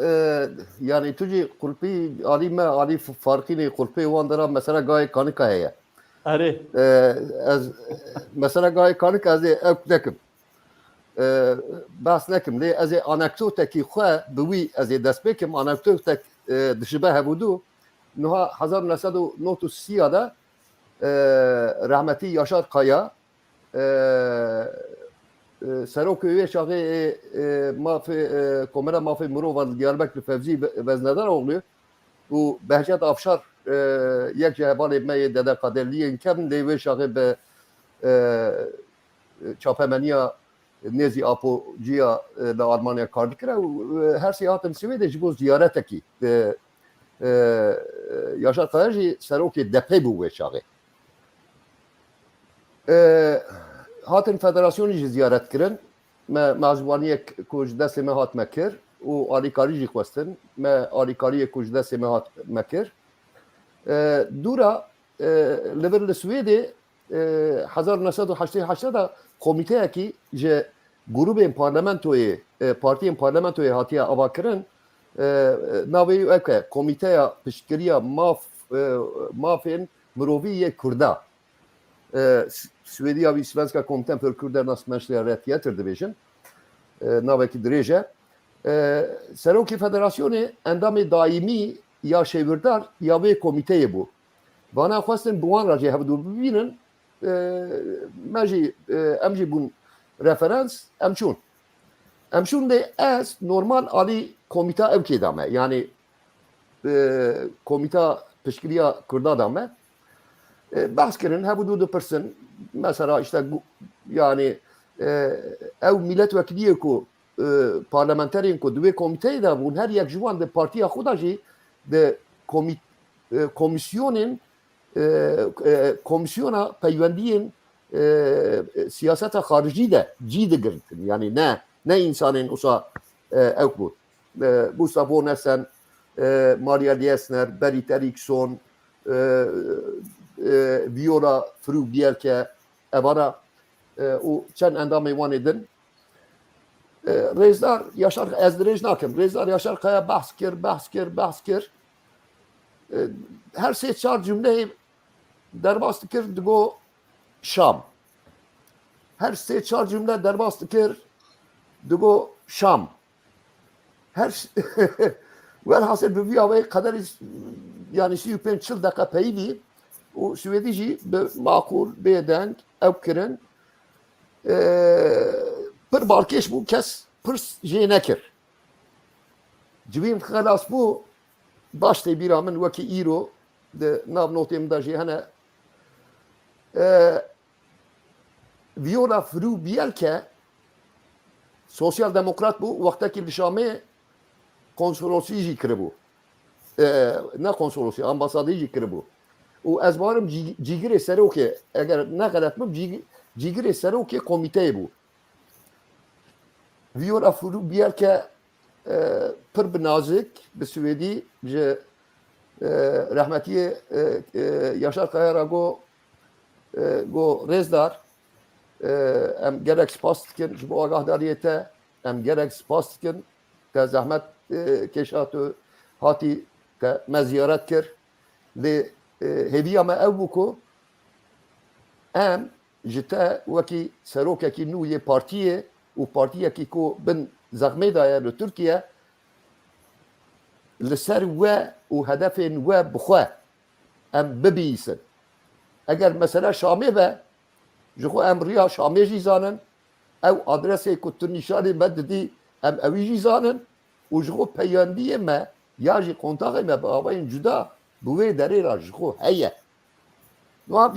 yani tu jî qulpî alî me alî farqînê qulpê wan dera mesela gayê kanika heye ez mesela gayê kanik ez ê ew nekim behs nekim lê ez ê anekdotekî xwe bi wî ez ê dest pê kim anekdotek dişibe hebûdû niha 1930 da rahmetî Yaşar Kaya Seroköy'e şahı komera mafê mirova Diyarbakır Fevzi Veznedar oğlu û Behçet Afşar yek ji hevalê me yê Dede Kaderliyên kevin lê wê şahê bi çapemeniya nêzî apociya li Almanya kar dikire û her sê hatin Swêdê ji bo ziyaretekî Yaşar Kaya jî serokê depê bû wê şahê hatin federasyonê jî ziyaret kirin me mezwaniyek ku ji destê me hat me kir û alîkarî jî xwestin me alîkariyê ku ji destê me hat me kir dûra li vir li Swêdê 1988 da komiteyekî ji grûpên parlamentoyê partiyên parlamentoyê hatiye avakirin navê ew e komîteya piştgiriya mafên mirovî yê Kurda Swêdiya wî Svenska Komiten für Kurderna Menschliche Rettigheter dibêjin navekî dirêj e serokê federasyonê endamê daîmî ya şêwirdar ya wê komiteyê bû vana xwestin bi wan re jê hevdûr bibînin me jî em jî bûn referans em çûn lê ez normal alî komîta evkê da me yani komîta piştgiriya Kurda da me bahs kirin hevdû dipirsin mesela işte yani ew milletvekiliyê ku parlamenterên ku di wê komîteyê de bûn her yek ji wan di partiya xwe da jî di komisyona peywendiyên siyaseta xaricî de cî digirtin yani ne insanên wisa ew bû Gustaf Bornesen Maria Liesner Berit Eriksson Viola Frubjelke evara û çend endamê wan ê din Rêzdar Yaşar ez dirêj nakim Rêzdar Yaşar Kaya behs kir her sê çar cümleyê derbas dikir digo Şam her sê çar cümle derbas dikir digo Şam her velhasıl bi vî awê qederî yani 35 dakika peyvî û Swêdî jî bi maqûl bêdeng ew kirin pir balkêş bû kes pirs jê nekir civîn xelas bû baş tê bîra min wekî îro di nav notê min da jî hene Viola Frubjelke sosyal demokrat bû wextekî li Şamê konsolosî jî kiribû ne konsolosî ambasadî jî kiribû û ez barim cîgirê serokê eger neqelet bim cîgirê serokê komîteyê bû Viola Frubjelke pir bi nazik bi Swêdî ji rahmetiyê Yaşar Kaya ra got Rêzdar em gelek spas dikin ji bo agahdariye te em gelek spas dikin te zehmet kêşat û hatî te me ziyaret kir lê hêviya me ew bû ku em ji te wekî serokekî nû yê partiyê û partiyekî ku bin zexmê daye li Tirkiye li ser we û hedefên we bixwe em bibîsin eger mesela Şamê ve ji xwe em riya Şamê jî zanin ew adresê ku tu nîşanê me didî em ewî jî zanin û ji xwe peywendiyê me ya jî kontaxê me bi awayên cuda bi wê derê ra ji xwe heye niha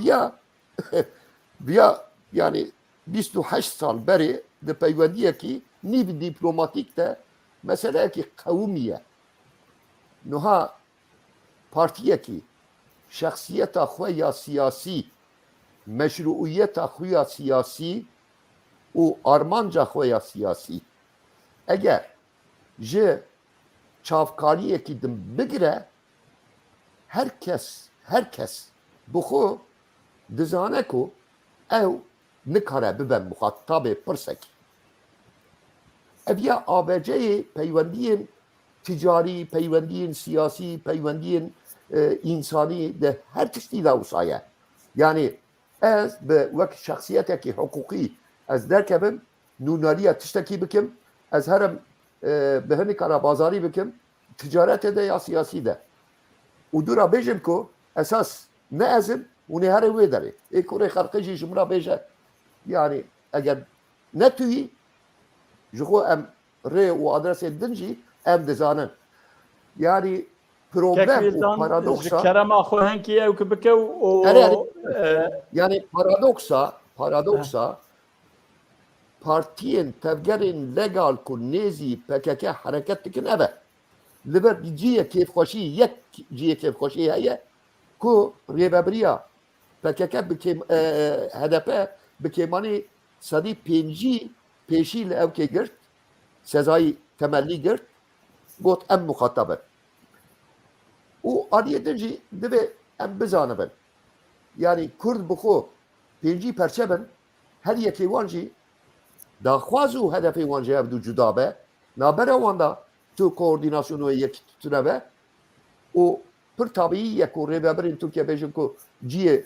viya yani 28 sal berê di peywendiyekî nîv dîplomatîk de meseleyekî qewmî ye niha partiyekî şexsiyeta xwe ya siyasî meşruiyeta xwe ya siyasî û armanca xwe ya siyasî eger ji çavkariyekî din bigire herkes bi xwe dizane ku ew nikare bibe muhatabê pirsekî ev ya ABC'yê peywendiyên ticari, peywendiyên siyasî, peywendiyên insanî de her tiştî da wisa ye yani ez bi wek şexsiyetekî hukukî ez derkevim nûnariya tiştekî bikim ez herim bi hinî kara bazarî bikim ticarete de ya siyasi de. U dura bêjim ku esas ne ezin û nê here wê derê. Ê kurê xelqê jî ji min re bêje yani eger ne tuyî ji xwe em rê û adresê din jî em dizanin. Yani problem û paradoksa kerema xwe henkî ew ki bike yani paradoksa partiyên tevgerên legal ku nêzî PKK hereket dikin ev e. Li ber ciyê kêfxweşî yek ciyê kêfxweşî heye ku rêveberiya PKK HDP bi kêmanî sedî pêncî pêşî li ew kê girt sezayî temellî girt got em muxatab in. û aliyê din jî divê em bizanibin. Yani Kurd bi xwe pêncî perçe bin her yekê wan jî daxwaz û hedefê wan jî hev du cuda be nabere wan da tu koordinasyonu yekî tune be û pir tabî ye ku rêveberên Tirkiye bêjin ku ciyê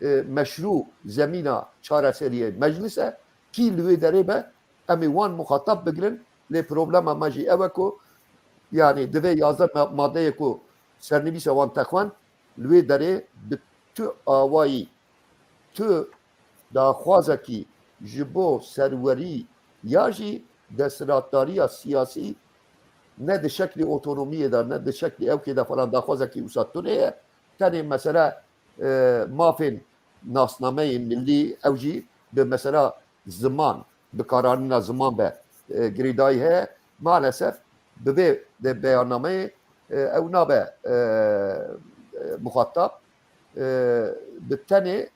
meşrû zemîna çareseriyê meclis e kî li wê derê be em ê wan muxatab bigirin lê problema me jî ew e ku yani divê yazdeh maddeyê ku sernivîsa wan texwend li wê derê bi tu awayî tu daxwazekî ji bo serwerî ya jî desthilatdariya siyasî ne di şeklî otonomiyê de ne di şeklî evkê de falan daxwazekî wisa tune ye tenê mesela mafên nasnameyên millî ew jî bi mesela ziman bi karanîna ziman be girêdayî heye maalesef bi vê de beyannameyê ew nabe muxatab bi tenê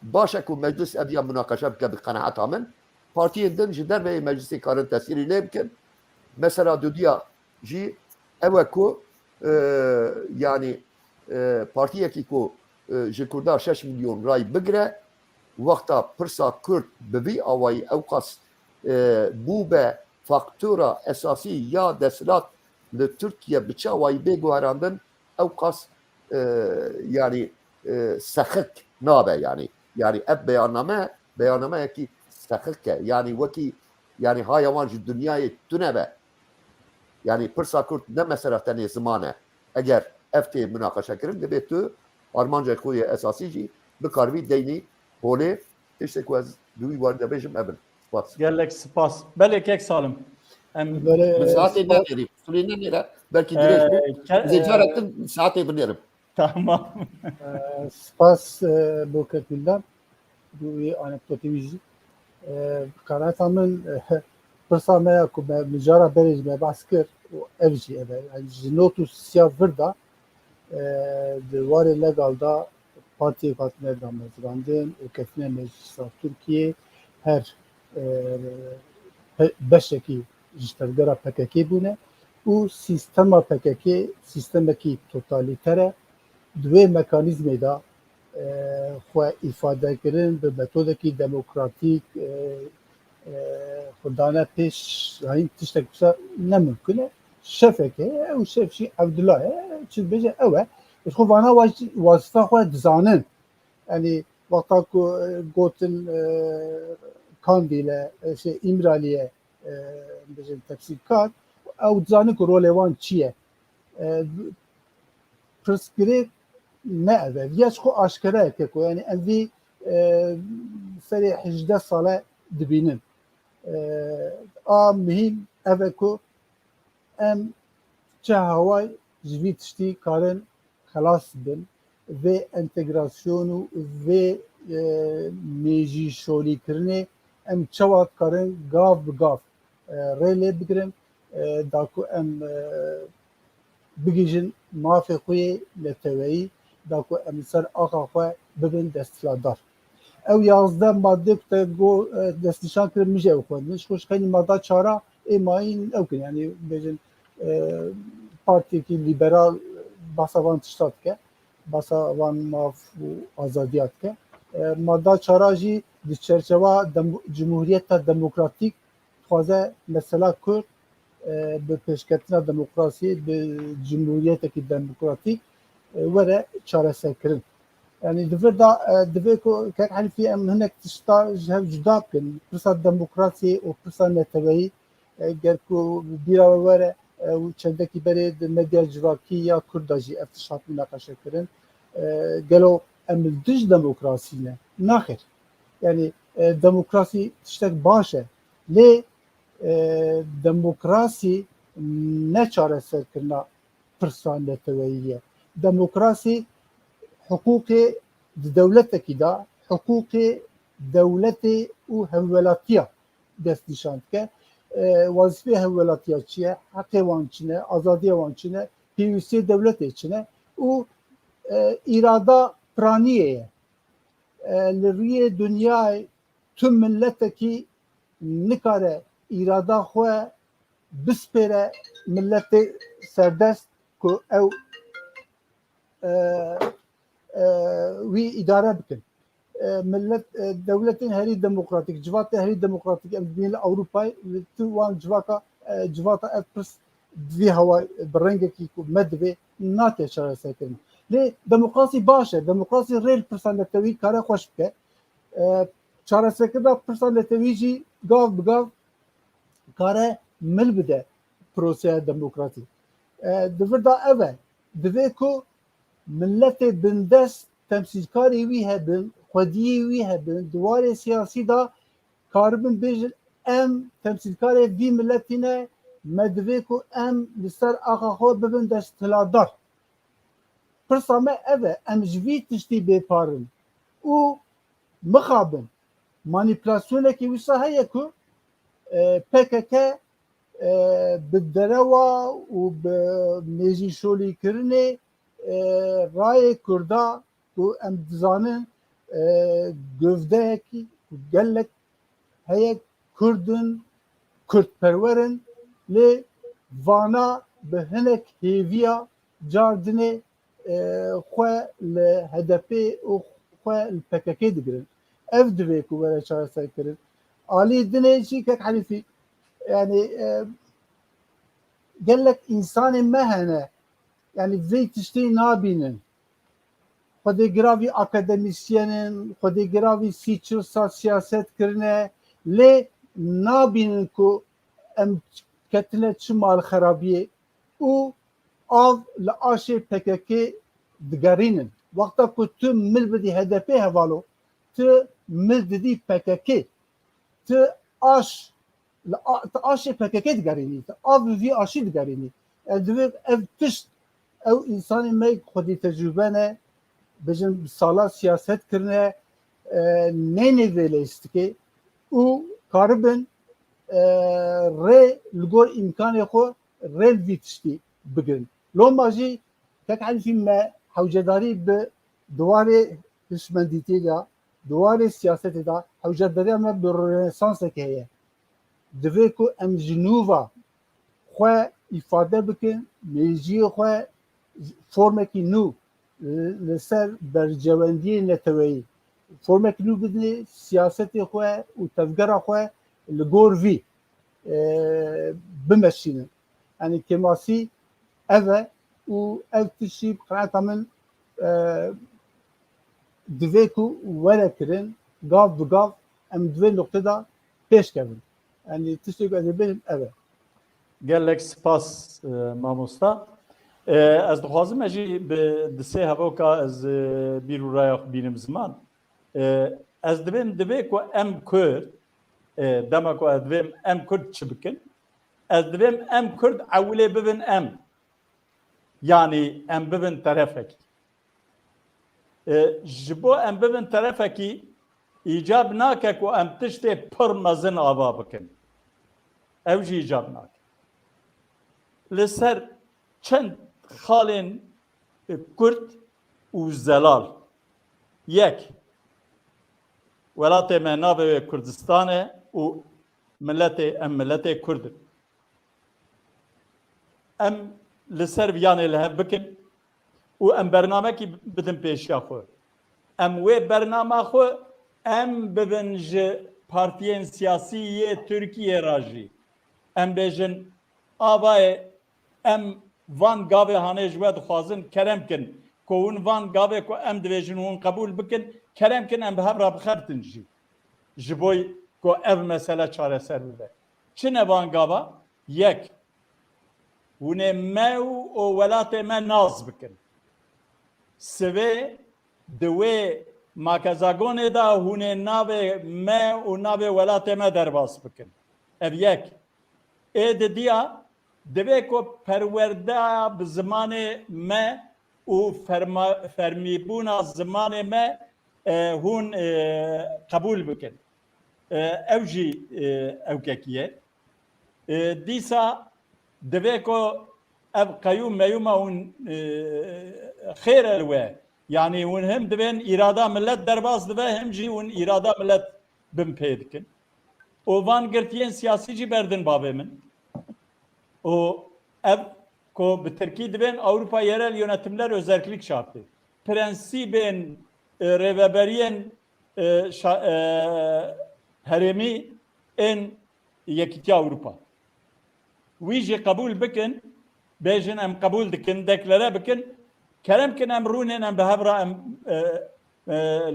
baş ku meclis eviya münakaşa bike bi qenaeta min partiyên din ji derveyê meclisê karin tesîrî lê bikin mesela dudiya jî ew e ku yani partiyekî ku ji Kurda 6 milyon ray bigire wexta pirsa Kurd bi vî awayî ew qas bû be faktura esasî ya desthilat li Tirkiye bi çi awayî bê guherandin ew qas yani sexik nabe yani ev beyannameyekî sexik e yani wekî yani haya wan ji dunyayê tune be yani pirsa Kurd ne mesela tenê ziman e eger ev tê münaqeşe kirin divê tu armanca xwe yê esasî jî bikarî deynî holê tiştek ku ez duî war dibêjim ev bin. Spas. Gelek spas. Belek ek salim. Em saatê nerêrî. Sulê nerêre belkî dirêj bû. Zê caretin saatê binêrim. Tamam. Spas bo ketguldan bu anekdotî wî jî qenaeta min pirsa me ya ku me mijara berê me behs kir û ev jî ev e yani ji not û siya vir da di warê legal da partiyê hatine damezrandin û ketine meclisa Tirkiye her beşekî ji tevgera PKK bûne û sîstema PKK sîstemekî totalîter e di wê mekanîzmê da xwe îfadekirin bi metodekî demokratîk xwedane pêş hîn tiştek wisa nemimkin e şefekê ew şef jî Evdullah e çi dibêje ew e ji xwe vana wasîta xwe dizanin yanî wexta ku gotin Kandîle İmraliye bêjin tefsîrkar ew dizanin ku rolê wan çi ye pirsgirêk ne ev e ya ji xwe aşkere yeke ku yani em vî serê 18 sale dibînin a mihîm ev e ku em çi heway ji vî tiştî karin xelas bin vê entegrasyon û vê mêjî şolîkirinê em çawa karin gav bi gav rê lê bigirin da ku em bigîjin mafê xwe yê neteweyî da ku em li ser axa xwe bibin desthilatdar. Ew 11 madde ku te got destnîşan kirin mijê ew xwendin ji xwe ji madda çara ê mayîn ew kin yani bêjin partiyekî lîberal basa van tişta dike basa van maf û azadiya dike madda çara jî di çerçeva Cumhuriyeta Demokratîk dixwaze mesela Kurd bi pêşketina demokrasiyê bi Cumhuriyetekî Demokratîk were çareserkirin. Yani divê ku kek Henîfî em hinek tişta ji hev cuda bikin pirsa demokrasiyê û pirsa neteweyî ger ku bîra we were و چندکی بری مدیا جواکی یا کرداجی افتشاط مناقشه کردن گلو ام دج دموکراسی نه نخیر یعنی دموکراسی تشتک باشه لی دموکراسی نه چاره سر کرنا پرسان نتوییه دموکراسی حقوق دولت کی دا حقوق دولت او هولاتیا دست نشان که وظیفه هولاتیا چیه حق وان چنه آزادی وان چنه پیوستی دولت چنه او اراده پرانیه لروی دنیای تو ملت کی نکاره اراده خو بسپره ملت سردست کو او وی اداره بکن ملت دولتین هری دموکراتیک جوات هری دموکراتیک بین اروپای تو وان جوات افرس دوی هوا برنگه کی کو مدوی ناته چاره سکن لی دموکراسی باشه دموکراسی ریل پرسنتوی کار خوش بکه چاره سکن پرسنتوی جی گاو بگاو کاره مل بده پروسه دموکراتی دوردا اوه دوی کو ملت بندست تمثیلکاری وی هبن خودی وی هبن دوار سیاسی دا کاربن بیجن ام تمثیلکاری وی ملتینه مدوی کو ام لسر آقا خو ببن دستلادار پرسامه اوه ام جوی تشتی بیپارن او مخابن مانیپلاسیونه که ویسا هیه کو PKK بدروا و بمیجی شولی کرنه رای کردا و ام دزانن گفده کی گلک هیه کردن کرد پرورن لی وانا به هنک هیویا جاردنه خواه لهدفه و خواه الPKK دگرن اف دوی کو وره چاره سای کرن آلی دنه چی که حریفی yani gelek insanı mehene yani vey tişteyi nabinin xwedê giravî akademisyenin xwedê giravî sî çil sal siyaset kirine lê nabînin ku em ketine çi malxerabiyê û av li aşê PKK digerînin wexta ku tu mil bidî HDP hevalo tu mil didî PKK tu aş aşê PKK digerînî av vî aşî digerînî ev tişt ew insanê me xwedî tecrübe ne bijin sala siyaset kirine nênê vê lêstikê û karibin rê li gor îmkanê xwe rê vî tiştî bigirin loma jî tek herîfî me hewcedarî bi diwarê hişmendîtiyê da diwarê siyasetê da hewcedariya me bi rênesansekê heye divê ku em ji nûva xwe îfade bikin mêjiyê xwe formekî nû li ser bercewendiyê neteweyî formekî nû bidî siyasetê xwe û tevgera xwe li gor vî bimeşînin yani kemasî ev e û ev tişî bi qenaeta min divê ku were kirin gav bi gav em divê noqtê da pêşkevin yani tiştê ku ez ê bêjim ev e gelek spas mamosta ez dixwazim ez jî bi disê hevoka ez bîr û raya xwe bînim ziman ez dibêm divê ku em Kurd dema ku ez dibêm em Kurd çi bikin ez dibêm em Kurd ewilê bibin em yani em bibin terefekî ji bo em bibin terefekî îcab nake ku em tiştê pir mezin ava bikin ew jî îcab nake li ser çend xalên Kurd û zelal yek welatê me navê wê Kurdistan e û milletê em milletê Kurd in em li ser viyanê li hev bikin û em bernamekî bidin pêşiya xwe em wê bernama xwe em bibin ji partiyên siyasî yê Tirkiyê ra jî em bêjin avayê em van gavê hanê ji we dixwazin kerem kin ku hûn van gavê ku em dibêjin hûn qebûl bikin kerem kin em bi hev re bixebtin jî ji bo ku ev mesele çareser bibe çi ne van gava yek hûnê me û welatê me naz bikin. Sivê di wê makezagonê da hûnê navê me û navê welatê me derbas bikin. Ev yek. Ê didiya divê ku perwerdeya bi zimanê me û fermîbûna zimanê me hûn qebûl bikin. Ew jî ewkekî ye. Dîsa divê ku ev qeyûm meyûma hûn xêr el we. Yani hûn hem divên îrada millet derbas dibe hem jî hûn îrada millet bin pê dikin. O van girtiyên siyasî jî berdin bavê min. O ev ku bi Tirkî dibên Avrupa yerel yönetimler özellik şartı. Prensîbên rêveberiyên herêmî ên Yekîtiya Avrupa. Wî jî qebûl bikin, bêjin em qebûl dikin, deklare bikin, kerem kin em rûnên em bi hevra em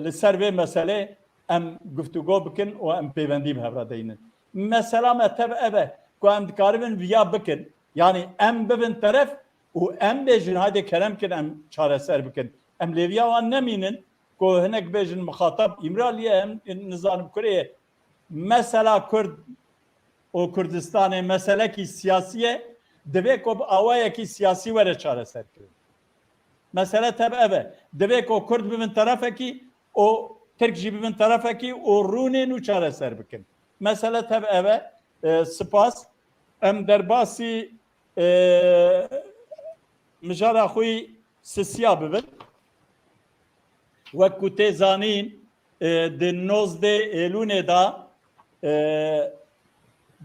li ser vê meselê em guftûgo bikin û em pêwendî bi hevra deynin. Mesela me tev ev e ku em dikaribin viya bikin, yani em bibin teref û em bêjin haydi kerem kin em çareser bikin. Em lêviya wan nemînin ku hinek bêjin mixatab îmraliye em nizanim kurê mesela Kurd o Kurdistanê meselekî siyasiye divê ku awayekî siyasî were çareser kirin. Mesele tev ev e. Divê ku Kurd bibin terefekî o Tirk jî bibin terefekî û rûnên û çareser bikin. Mesele tev ev e. Spas em derbasî mijara xwî sisiya bibin. Wek ku tê zanîn di 19 Êlûnê da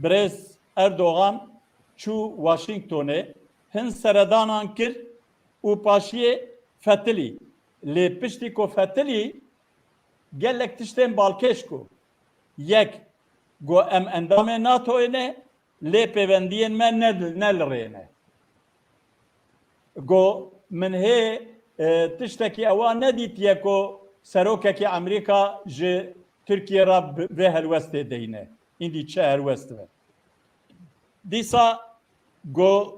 Birêz Erdogan çû Washingtonê hin seredanan kir û paşiyê fetilî. Lê piştî ku fetilî gelek tiştên balkêş ku yek got em endamê NATOyê ne lê pêwendiyên me nelirêne. Got min hê tiştekî ewa nedîtiye ku serokekî Amerîka ji Tirkiye ra vê helwestê deyne. Îndî çi helwest ve. Dîsa got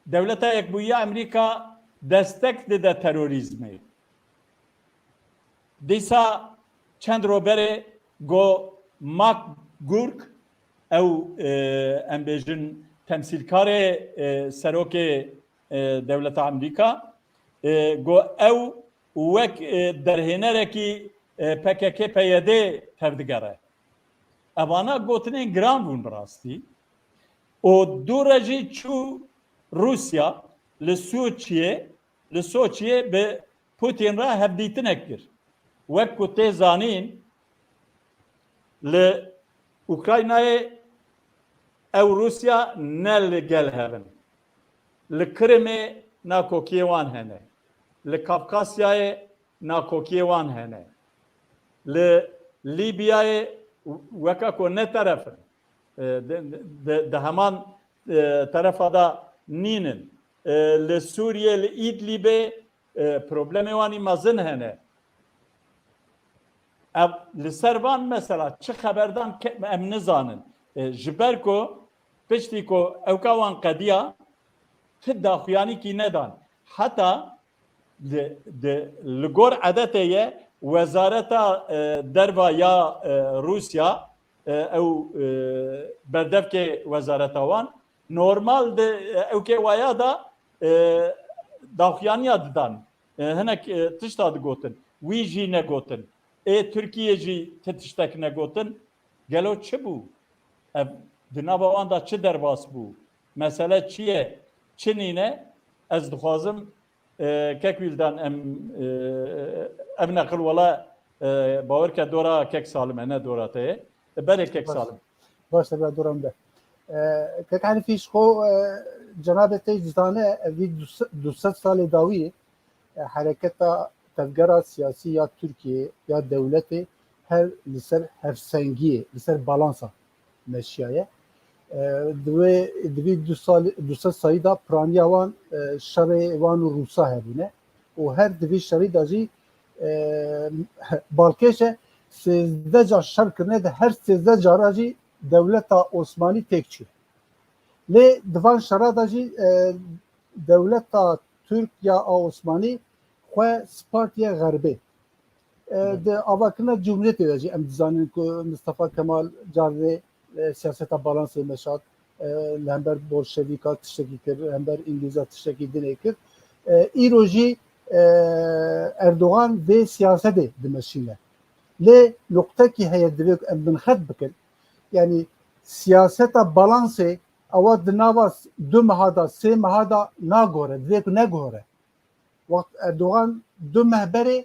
Devleta Yekbûyî Amerîka destek dide terorîzmê. Dîsa çend roberê got Mark Gurk ew em bêjin temsîlkarê serokê Devleta Amerîka got ew wek derhênerekî PKK PYD tevdigere. Evana gotinên giran bûn bi rastî. O dûre jî çû Rusya li Soçiyê bi Putin ra hevdîtinek kir. Wek ku tê zanîn li Ukraynayê ew Rusya ne li gel hebin. Li Krimê nakokiyê wan hene. Li Kafkasyayê nakokiyê wan hene. Li Libyayê weka ku ne terefin. Di heman terefa da nînin. Li Sûriye, li İdlibê problemê wanî mezin hene. Ev li ser van mesela çi xeberdan em nizanin. Ji ber ku piştî ku ewka wan qediya ti daxuyanîkî nedan. Heta li gor edetê ye Wezareta Derva ya Rusya ew berdevkê wezareta wan normal de ewkê waya da daxuyaniya didan. Hinek tişta digotin. Wî jî negotin. Türkiye jî ti tiştek negotin. Gelo çi bû? Ev di nava wan da çi derbas bû? Mesele çi ye? Çi nîne? Ez dixwazim kekvîldan em ev neqil wala bawer ke dora kek salim ne dora te berê kek salim. Baş be doram de. Kek Hanîfî xo cenabê te dizane evî 200 salê dawî hereketa tevgera siyasî ya Türkiye ya devletê her li ser hevsengiyê li ser balansa meşiyaye divê 200 sayî da piraniya wan şerê wan û Rûsa hebûne û her divê şerî da jî balkêşe 13 car şer kirine de her 13 cara jî Devleta Osmanî têk çû. لê divan şera da jî dewleta Türk ya Osmanî xwe Spartiya Xerbê di avakirina Cumhuriyetê de jî em dizanin ku Mustafa Kemal carvê siyaseta balansê meşat li hember Bolşevîka tiştekî kir, hember İngîza tiştekî dinê kir. Îro jî Erdogan vê siyasetê dimeşîne. Lê noktekî heye divê ku em binxet bikin, yani siyaseta balansê ewa di nava du meha da sê meha da nagore, divê ku negore. Waqt Erdogan du mehberê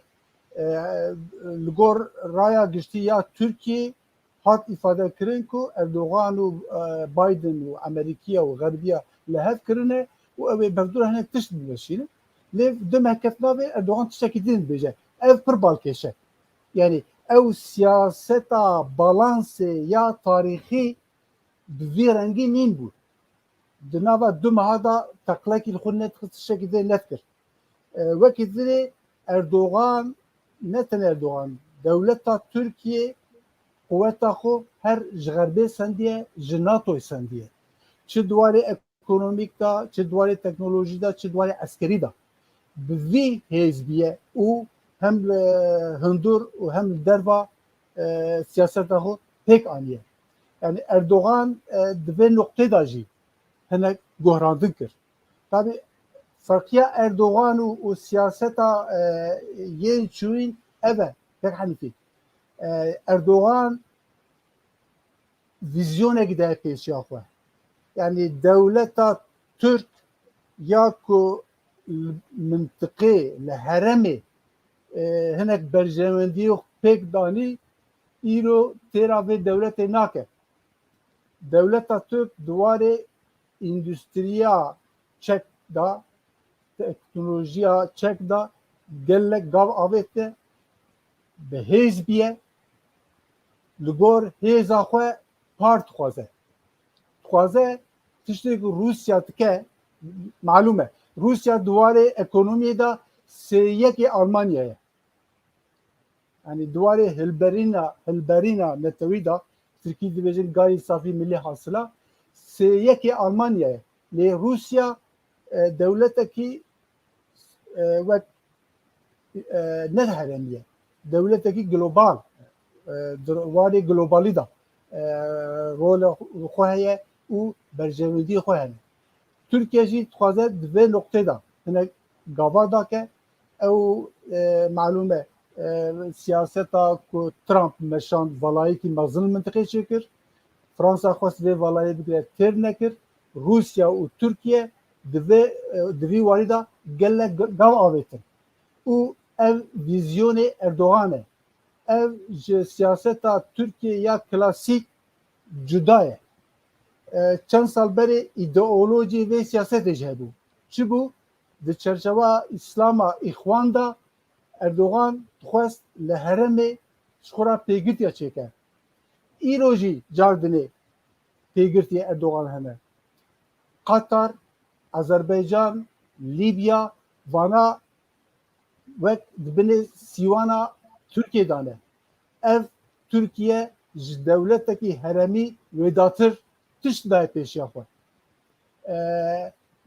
li gor raya giştî ya Tirkiye hat îfade kirin ku Erdogan û Biden û Amerîkîya û Xerbiya li hev kirine û ew ê bevdûra hinek tişt bimeşînin. Lê du mehketna vê Erdogan tiştekî din dibêje. Ev pir balkêş e. Yani ew siyaseta balansê ya tarîxî bi vî rengî nîn bû. Di nava du meha da teqlekî li xwe tiştekî dê nedkir. Wekî dilê Erdogan ne tenê Erdogan dewleta Tirkiye quvveta xwe her ji Xerbê sendiye ji NATOyê sendiye. Çi dwarê ekonomîk da, çi dwarê teknolojî da, çi dwarê eskerî da. Bi vî hêzbiye û hem li hundur û hem li derva siyaseta xwe pêk aniye. Yani Erdogan di vê noqtê da jî hinek gohrandin kir. Tabii farkiya Erdogan û siyaseta yên çûyîn ev e pek henîfî. Erdogan vizyonekî de pêşiya xwe. Yani dewleta Türk ya ku mintiqê li heremê hinek berjewendiyê pêk danî îro têra vê dewletê nake. Dewleta Türk dwarê endüstriya çek da teknolojiya çek da gelek gav avête bi hêzbiye li gor hêza xwe par dixwaze. Dixwaze tiştê ku Rusya dike malûm e. Rusya dwarê ekonomiyê da sêyekê Almanya'ya ye. Yani dwarê hilberîna netewî da Tirkiye dibêjin gayî safî millî hasıla sêyekê Almanya'ya ye. Lê Rusya dewletekî wek ne heremiye. Dewletekî global warê globalî da rola xwe heye û berjewendiyê xwe hene. Tirkiye jî dixwaze di vê noqtê da hinek gava dake ew malûm e siyaseta ku Trump meşand valayekî mezin mintiqê çêkir. Fransa xwest vê valayê bigire têr nekir. Rusya û Tirkiye di vî warî da gelek gav avêtin. û ev vizyonê Erdogan e. Ev ji siyaseta Tirkiye ya klasîk cuda ye. Çend sal berê îdeolojî vê siyasetê jî hebû. Çi bû? Di çerçeva İslama îxwan da Erdogan dixwest li heremê ji xwe re pêgirtiya çêke. Îro jî cardinê pêgirtiya Erdogan hene. Qatar, Azerbaycan, Libya vana wek dibinê sîwana Tirkiye dane. Ev Tirkiye ji dewletekî heremî wêdatir tişt daye pêşiya xwe.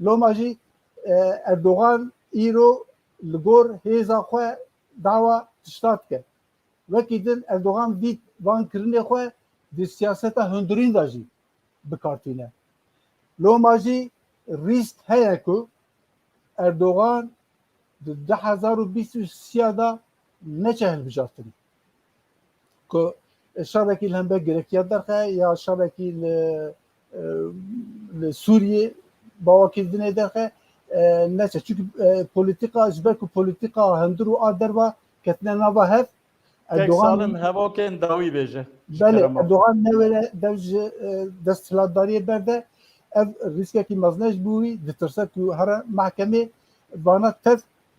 Loma jî Erdogan îro li gor hêza xwe dawa tişta dike. Wekî din Erdogan vî van kirinê xwe di siyaseta hundirîn da jî bikartîne. Loma jî rîst heye ku Erdogan di 2023 da neçe hilbijartin. Ku şerekî li hember gerekiya derxe ya şerekî li Sûriye bawakî dinê derxe neçe. Çünkü politika ji ber ku politika hundir û a derva ketine nava hev Erdogan hevokên dawî bêje. Belê Erdogan newêre dev ji desthilatdariyê berde ev rîskekî mezin ji bûyî ditirse ku here mehkemê vana tev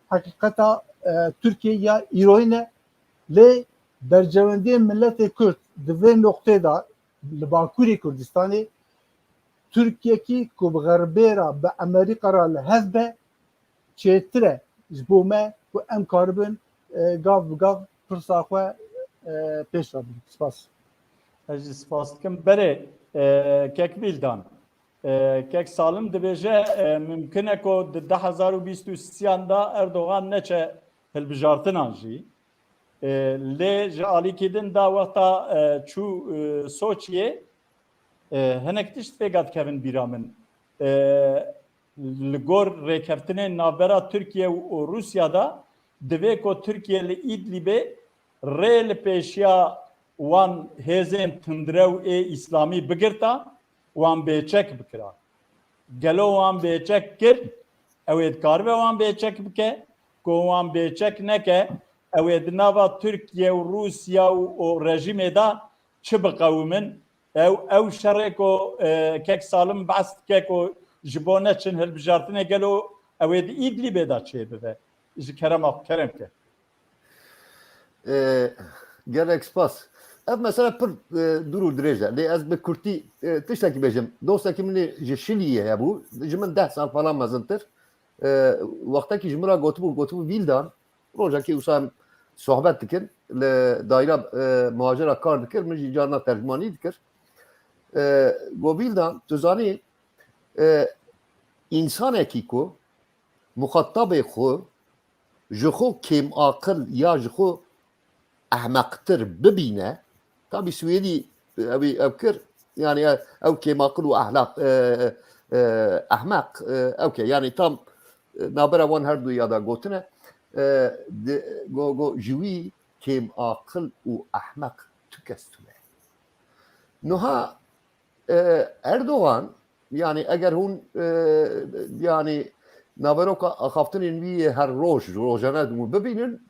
heqîqeta Tirkiye ya îroyî ne lê bercewendiyê milletê Kurd di vê noqtê da li Bakurê Kurdistanê Tirkiyekî ku bi Xerbê ra bi Amerîka ra li hev be çêtir e ji bo me ku em karibin gav bi gav pirsa xwe pêş rabin. Spas. Ez jî spas dikim. Berê Kekbîldan کەک ساڵم دەبێژە ممکنە کۆ 2023 دا ئەردۆغان نەچە هەلبژارتنان ژی لێ ji alîkîdin da wexta çû Soçiyê hinek tişt fêga dikevin bîra min li gor rêkeftinên navbera Tirkiye û Rûsya da divê ku Tirkiye li İdlibê rê li pêşiya wan hêzên tundirew ê İslamî bigirta wan bêçek bikira. Gelo wan bêçek kir ew ê dikaribe wan bêçek bike ku wan bêçek neke ew ê di nava Tirkiye û Rûsya û rejimê da çi biqewimin ew şerê ku kek salim behs dike ku ji bo neçin hilbijartinê gelo ew ê di İdlibê da çê bibe ji kerema kerem ke. Gerek spas. Ev mesela pır durur direjde. Lê ez bi Kurtî tiştekî bêjim. Dostekî min ji Şiliyê hebû. Ji min 10 sal falan mezintir. Wextekî ji min re gotibû Vîldan rojekî wisa sohbet dikin li daîra muhacira kar dikir min jî carna tercümanî dikir. Got Vîldan tu zanî însanekî ku muxatabê xwe ji xwe kêmaqil ya ji xwe ehmeqtir bibîne tabii Swêdî ew kir yani ew kêmaqil û ehmeq ew ke yani tam nabera wan her du ya da gotine got ji wî kêmaqil û ehmeq tu kes tune. Niha Erdoğan yani eger hûn yani naberoka axaftinên wî her roj rojane dû bibînin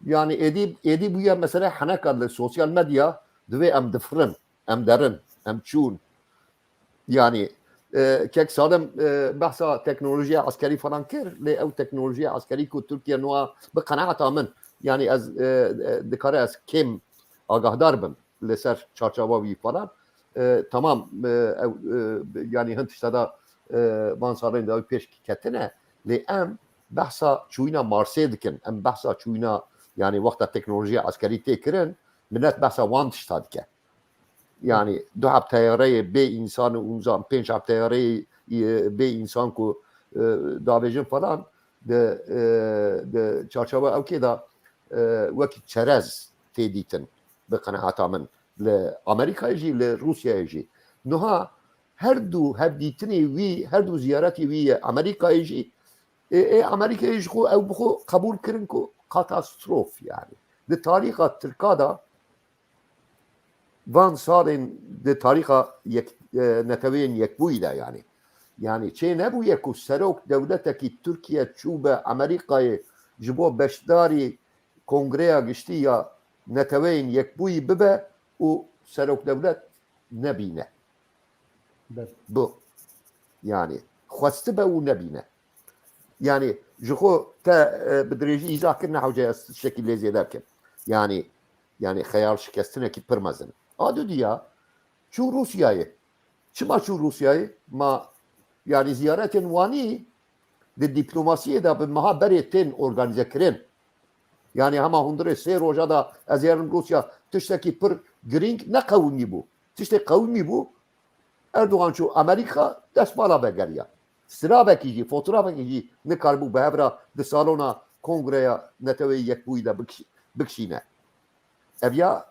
yani êdî bûye mesela heneka li sosyal medya divê em difirin em derin em çûn yani kek salim behsa teknolojiya askerî falan kir lê ew teknolojiya askerî ku Tirkiye niha bi qeneeta min yani ez dikare ez kêm agahdar bim li ser çarçava wî falan tamam yani hin tişta da van salên da pêş ketine lê em behsa çûyîna Marsê dikin em behsa çûyîna yani wexta teknolojiya askerî tê kirin millet behsa wan tişta dike yani du hepteyareyê bê însan û pênc hepteyareyê bê însan ku davêjin falan di çarçava ew kê da wekî çerez tê dîtin bi qeneeta min li Amerîkayê jî li Rûsyayê jî niha her du hevdîtinê wî her du ziyaretê wî ye Amerîkayê jî Amerîkayê ji xwe ew bi xwe qebûl kirin ku katastrof yani di tarîxa Tirka da van salên di tarîxa netewên yekbûyî de yani çê nebûye ku serok dewletekî Tirkiye çû be Amerîkayê ji bo beşdarî kongreya giştî ya netewên yekbûyî bibe û serok dewlet nebîne bu yani xwestibe û nebîne yani ji xwe te bi dirêjî îza kirine hewce şekî lê zêde bikin yani xeyal şikestinekî pir mezin a du diya çû Rûsyayê çima çû Rûsyayê ma yani ziyaretên wanî di dîplomasiyê da bi meha berê tên organize kirin yani hema hundirê sê roja da ez êrim Rûsya tiştekî pir girîng neqewimî bû tiştê qewimî bû Erdoğan çû Amerîka destmala vegeriya Siravekî jî fotoğrafekî jî nikaribû bi hevra di salona kongreya netewê yekbûyî de bikişîne ev ya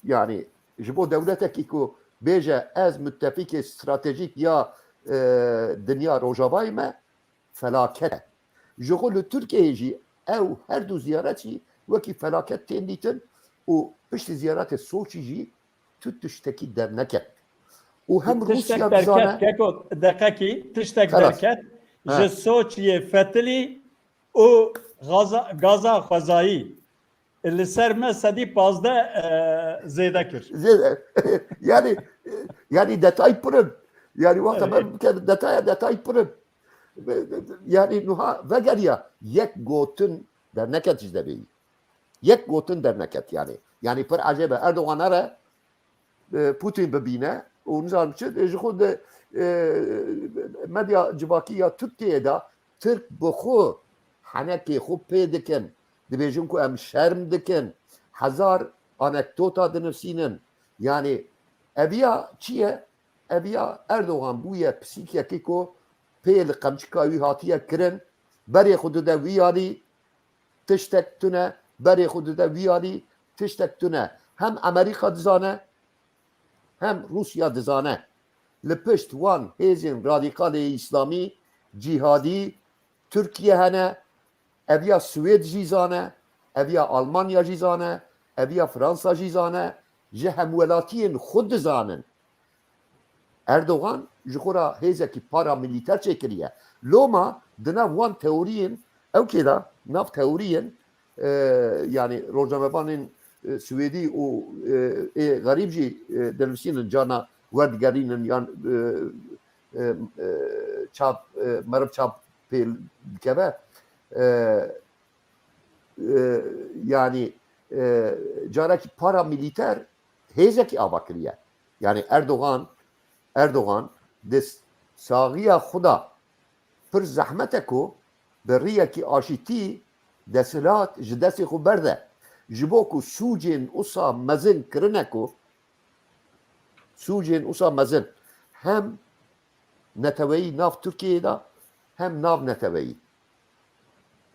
yani ji bo dewletekî ku bêje ez müttefikê stratejîk ya dinya rojavayê me felaket ji xwe li Tirkiyeyê jî ew her du ziyaret jî wekî felaket tên dîtin û piştî ziyaretê Soçî jî tu tiştekî derneket û hem Rûsya bizane deqekî tiştek derket ji Soçiyê fetilî û gaza xwezayî li ser me sedî 15 zêde kir yani detay pirin yani wexta me detay pirin yani niha vegeriya yek gotin derneket ji devî yek gotin derneket yani pir ecêbe Erdoğan ere Putin bibîne û nizam çi ji xwe de medya civakî ya Tirkiyeyê da Tirk bi xwe henekê xwe pê dikin dibêjin ku em şerm dikin hezar anekdota dinivîsînin yani ev ya çi ye evya Erdoğan bûye pisîkekê ku pê li qemçika wî hatiye kirin berê xwe dide wî yadî tiştek tune berê xwe dide wî yadî tiştek tune hem Amerîka dizane hem Rusya dizane li pişt wan hêzên radîkalê İslamî cihadî Türkiye hene evya Swêd jî zane evya Almanya jî zane evya Fransa jî zane ji hemwelatiyên xwe dizanin Erdoğan ji xwe ra hêzekî paramilîter çêkiriye loma di nav wan teoriyên ew kê da nav teoriyên yani rojnamevanên Swêdî û xerîb jî denivîsînin cana werdigerînin yan çap meriv çap pê dikeve yani carekî paramilîter hêzekî ava kiriye yani Erdoğan di saxiya xwe da pir zehmete ku bi rêyekî aşîtî desilat ji destê xwe berde ji bo ku sûcên wisa mezin kirine ku sûcên wisa mezin hem neteweyî nav Tirkiyeyê da hem nav neteweyî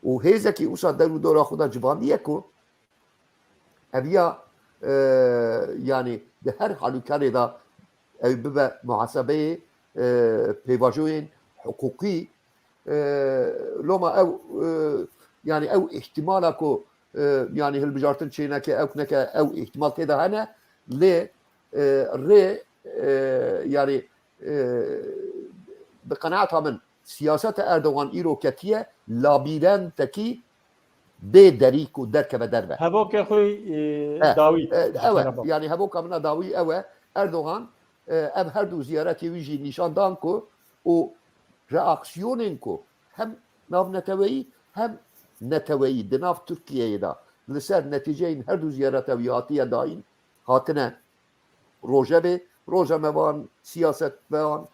û hêzekî wisa dew û dora xwe da civandiye ku eviya yani di her halûkarê da ew bibe muhasebeyê pêvajoyên hukukî loma ew yani ew ihtimala ku yani hilbijartin çêneke ew neke ew ihtimal têda hene lê rê yani bi qenaeta min siyaseta Erdoğan îro ketiye labîrentekî bê derî ku derkeve derve hevokê xwe dawî yani hevoka min a dawî ew e Erdoğan ev her du ziyaretê wî jî nîşan dan ku û reaksiyonên ku hem nav neteweyî hem neteweyî di nav Tirkiyeyê da li ser netîceyên her du ziyareta wî hatiye dayîn hatine rojevê rojemevan siyasetmevan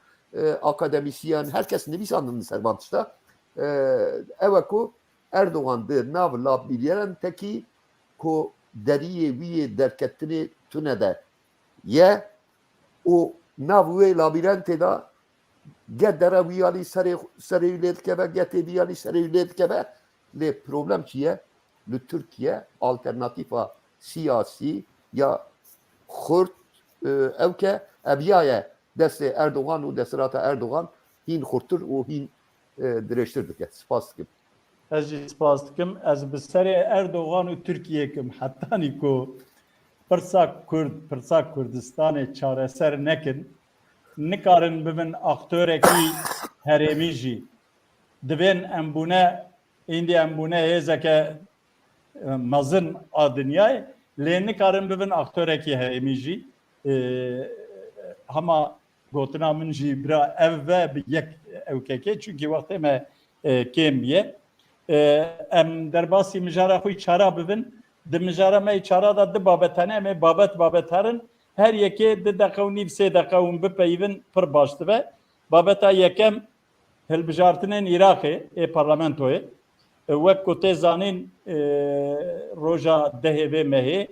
akademisyen herkes nivîsandin li ser van tişta ew e ku Erdoğan di nav labîrentekî ku deriyê wî yê derketinê tune de ye û nav wê labîrentê da get dere wî yanî serê wî lê dikeve getê wî yanî serê wî lê dikeve lê problem çi ye li Tirkiye alternatîfa siyasî ya xurt ew ke eviya ye destê Erdoğan û desthilata Erdoğan hîn xurttir û hîn dirêjtir dike spas dikim ez jî spas dikim ez bi serê Erdoğan û Tirkiyeyê kim hetanî ku pirsa Kurdistanê çareser nekin nikarin bibin aktörekî herêmî jî divên em bûne hêzeke mezin a dinyayê lê nikarin bibin aktörekî herêmî jî hema gotina min jî bira ev ve bi yek ewkekê çünkü wextê me kêm ye em derbasî mijara xwe çara bibin di mijara me çara da di babet hene em ê babet herin her yekê di deqe û nîv sê deqe hûn bipeyivin pir baş dibe babeta yekem hilbijartinên Iraqê ê parlamentoyê wek ku tê zanîn roja dehê vê mehê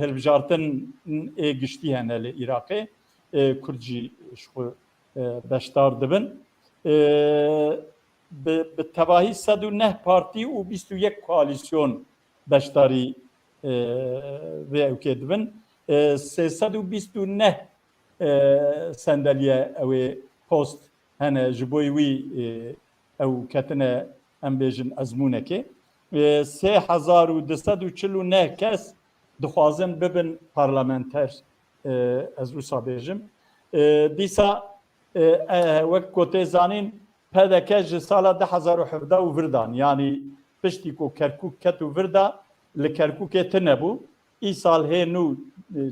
hilbijartin ê giştî hene li Iraqê Kurd jî ji xwe beşdar dibin bi tevahî 109 partî û 21 koalîsyon beşdarî vê ewkê dibin 329 sendeliye ew ê post hene ji bo wî ew ketine em bêjin ezmûnekê 3249 kes dixwazin bibin parlamenter ez wisa bêjim dîsa wek ku tê zanîn pedeke ji sala 2017 û virdan yanî piştî ku Kerkûk ket û virda li Kerkûkê tune bû îsal hê nû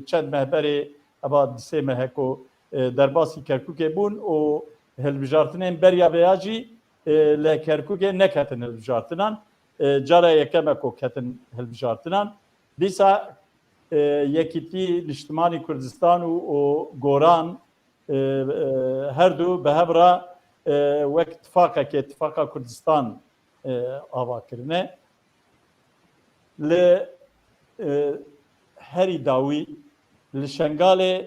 çend mehberê eva disê me heko derbasî Kerkûkê bûn û hilbijartinên beriya vêya jî li Kerkûkê neketin hilbijartinan cara yekeme ku ketin hilbijartinan dîsa yekîtî Niştimanî Kurdistan û Goran her du bi hev re wek ittifaka Kurdistan ava kirine li herî dawî li Şengalê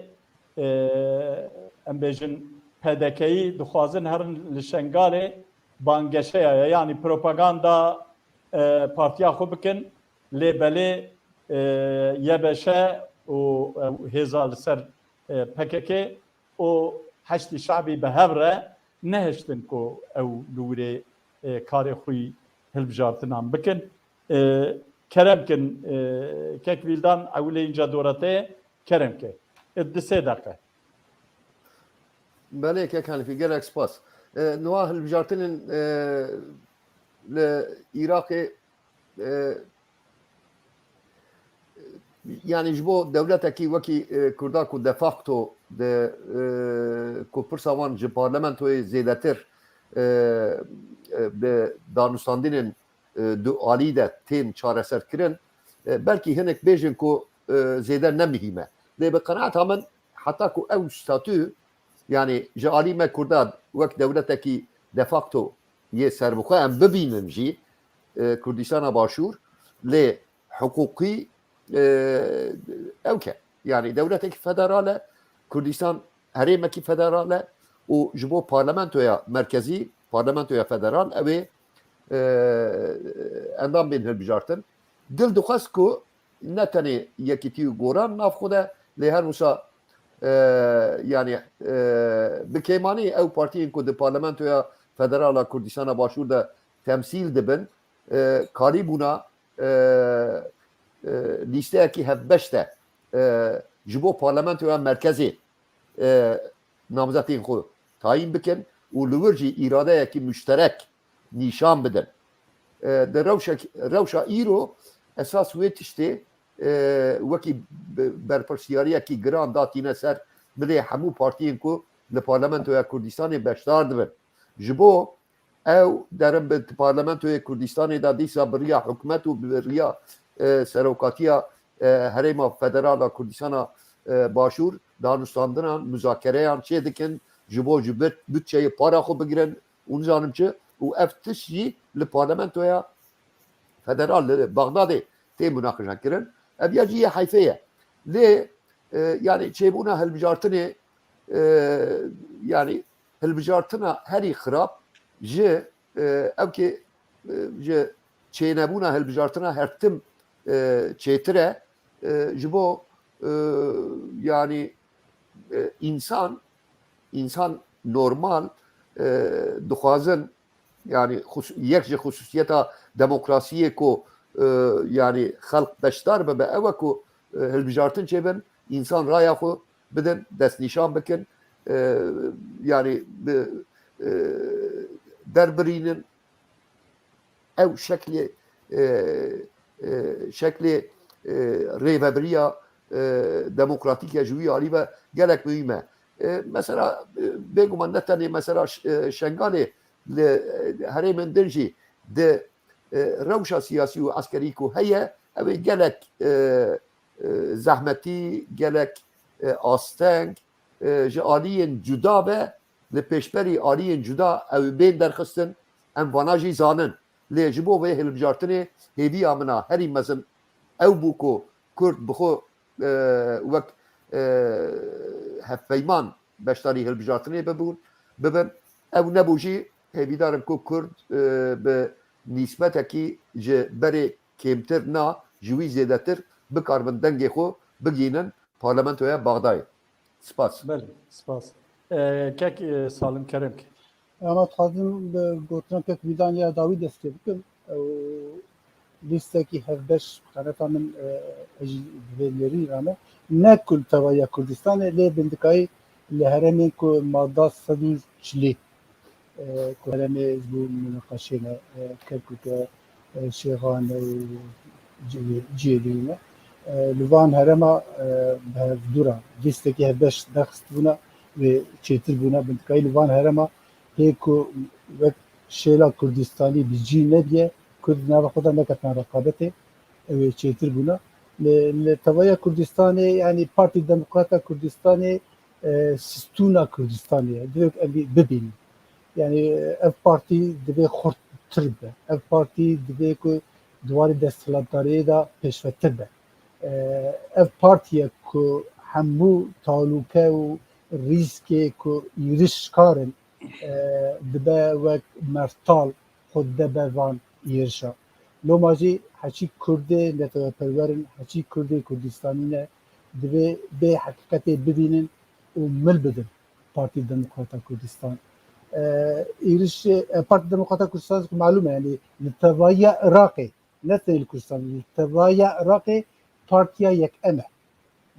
em bêjin PDK'yî dixwazin herin li şengalê bangeşeya yani propaganda partiya xwe bikin lê belê YBŞ û hêza li ser PKK û heştî şabî bi hev re nehiştin ku ew li wîrê karê xwe hilbijartinan bikin. Kerem kin kekvîldan ewlê inca doretê kerem ke. Di sê deqe. Belê kekanî gelek spas. Niha hilbijartinên li Iraqê yani ji bo dewletekî wekî Kurda ku de facto de ku pirsa wan ji parlamentoyê zêdetir bi danûstandinên du alî de tên çareserkirin belkî hinek bêjin ku zêde nemihîme. Lê bi qenaeta min heta ku ew statû yani ji alî me Kurda wek dewletekî de facto yê serbixwe em bibînin jî Kurdistana Başûr lê hukukî evke yani devletekî federal e Kurdistan herêmekî federal e û ji bo parlamentoya merkezî parlamentoya federal ew ê endam bên hilbijartin dil dixwest ku ne tenê yekîtî û goran nav xwe de lê her wisa yani bi kêmanî ew partiyên ku di parlamentoya federala Kurdistana Başûr de temsîl dibin karî bûna lîsteyekî hevbeş de ji bo parlamentoya merkezê namzetên xwe tayin bikin û li wir jî îradeyekî müşterek nîşan bidin. Di rewşa îro esas wê tiştê wekî berpirsiyariyekî giran datîne ser bilê hemû partiyên ku li parlamentoya Kurdistanê beşdar dibin. Ji bo ew derin bi parlamentoya Kurdistanê da dîsa bi riya hikûmet û bi riya serokatiya herêma federala Kurdistana Başûr danûstandinan müzakereyan çê dikin ji bo ji bütçeyê para xwe bigirin û nizanim çi û ev tiş jî li parlamentoya federal li Baxdadê tê münaqişe kirin. Ev ya jî yê heyfê ye. Lê yani çêbûna hilbijartinê yani hilbijartina herî xirab ji evkê ji çênebûna hilbijartina her tim çêtir e ji bo yani insan normal dixwazin yani yek ji xusûsiyeta demokrasiyê ku yani xelk beşdar bibe ew e ku hilbijartin çêbin insan raya xwe bidin destnîşan bikin yani derbirînin ew şeklê rêveberiya demokratîk ya ji wî alî ve gelek mühim e. Mesela bêguman ne tenê mesela şengalê li herêmên din jî di rewşa siyasî û askerî ku heye ew ê gelek zehmetî gelek asteng ji aliyên cuda ve li pêşberî aliyên cuda ew bên derxistin em vana jî zanin. Lê ji bo vê hilbijartinê hêviya min a herî mezin ew bû ku Kurd bi xwe wek hevpeyman beşdarî hilbijartinê bibin ew nebû jî hêvîdarim ku Kurd bi nîsbetekî ji berê kêmtir na ji wî zêdetir bikarbin dengê xwe bigînin parlamentoya Baxdayê. Spas. Belê, spas. Kek Salim Kerem ki. Ama dixwazim gotina kekvîdan ya dawî destê bikim lîstekî hevbeş qeneta min vêlerî rame ne kul tevaya Kurdistanê lê bindikayî li herêmên ku madda 140 ku herêmê ji bo münaqeşê Kerkûkê Şêxan Cêlî ne li van herêma hevdûra lîstekî hevbeş dexistbûne ve çêtirbûne bindikayî li van herêma hê ku wek şêla Kurdistanî bi cî nediye Kurd nava xwe de neketin rekabetê ew ê çêtirbûne li tevaya Kurdistanê yani Partî Demokrata Kurdistanê sistûna Kurdistanê divê em bibînin yani ev partî divê xurttir be ev partî divê ku diwarê desthilatdariyê de pêşvetir be ev partiyek ku hemû talûke û rîskê ku êriş karin dibe wek mertal xwe dibe van êrişa. Loma jî heçî Kurdê netewperwerin, heçî Kurdê Kurdistanî ne divê bê heqîqetê bibînin û mil bidin Partî Demokrata Kurdistan. êriş Partî Demokrata Kurdistan malûm e yani li tevaya Iraqê ne tenê li Kurdistanê li tevaya Iraqê Partiya Yekêm e.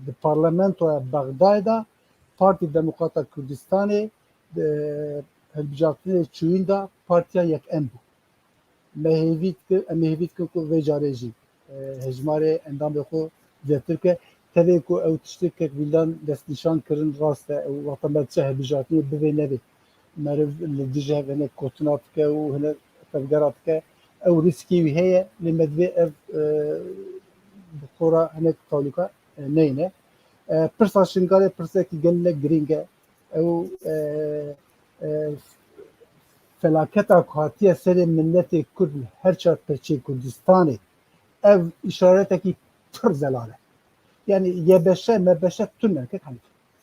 Di parlamentoya Bexdayê da Partî Demokrata Kurdistanê hilbijartinê çûyîn da Partiya Yekêm bû. Mehêvî dikin ku vê carê jî hejmarê endamê xwe zêdetir bike. Tevê ku ew tiştekek vîlan destnîşan kirin rast e ew wexta me çi hilbijartinê bivê nevê. Meriv li dijî hinek gotina dike û hinek tevgera dike ew rîskê wî heye lê me divê ev bi xora hinek talûka neyne. Pirsa Şingalê pirsekî gelek girîng e. Ew felaketa ku hatiye serê milletê Kurd her çar pirçê Kurdistanê ev îşaretekî pir zelal e. Yani YBŞ, MBŞ tune hani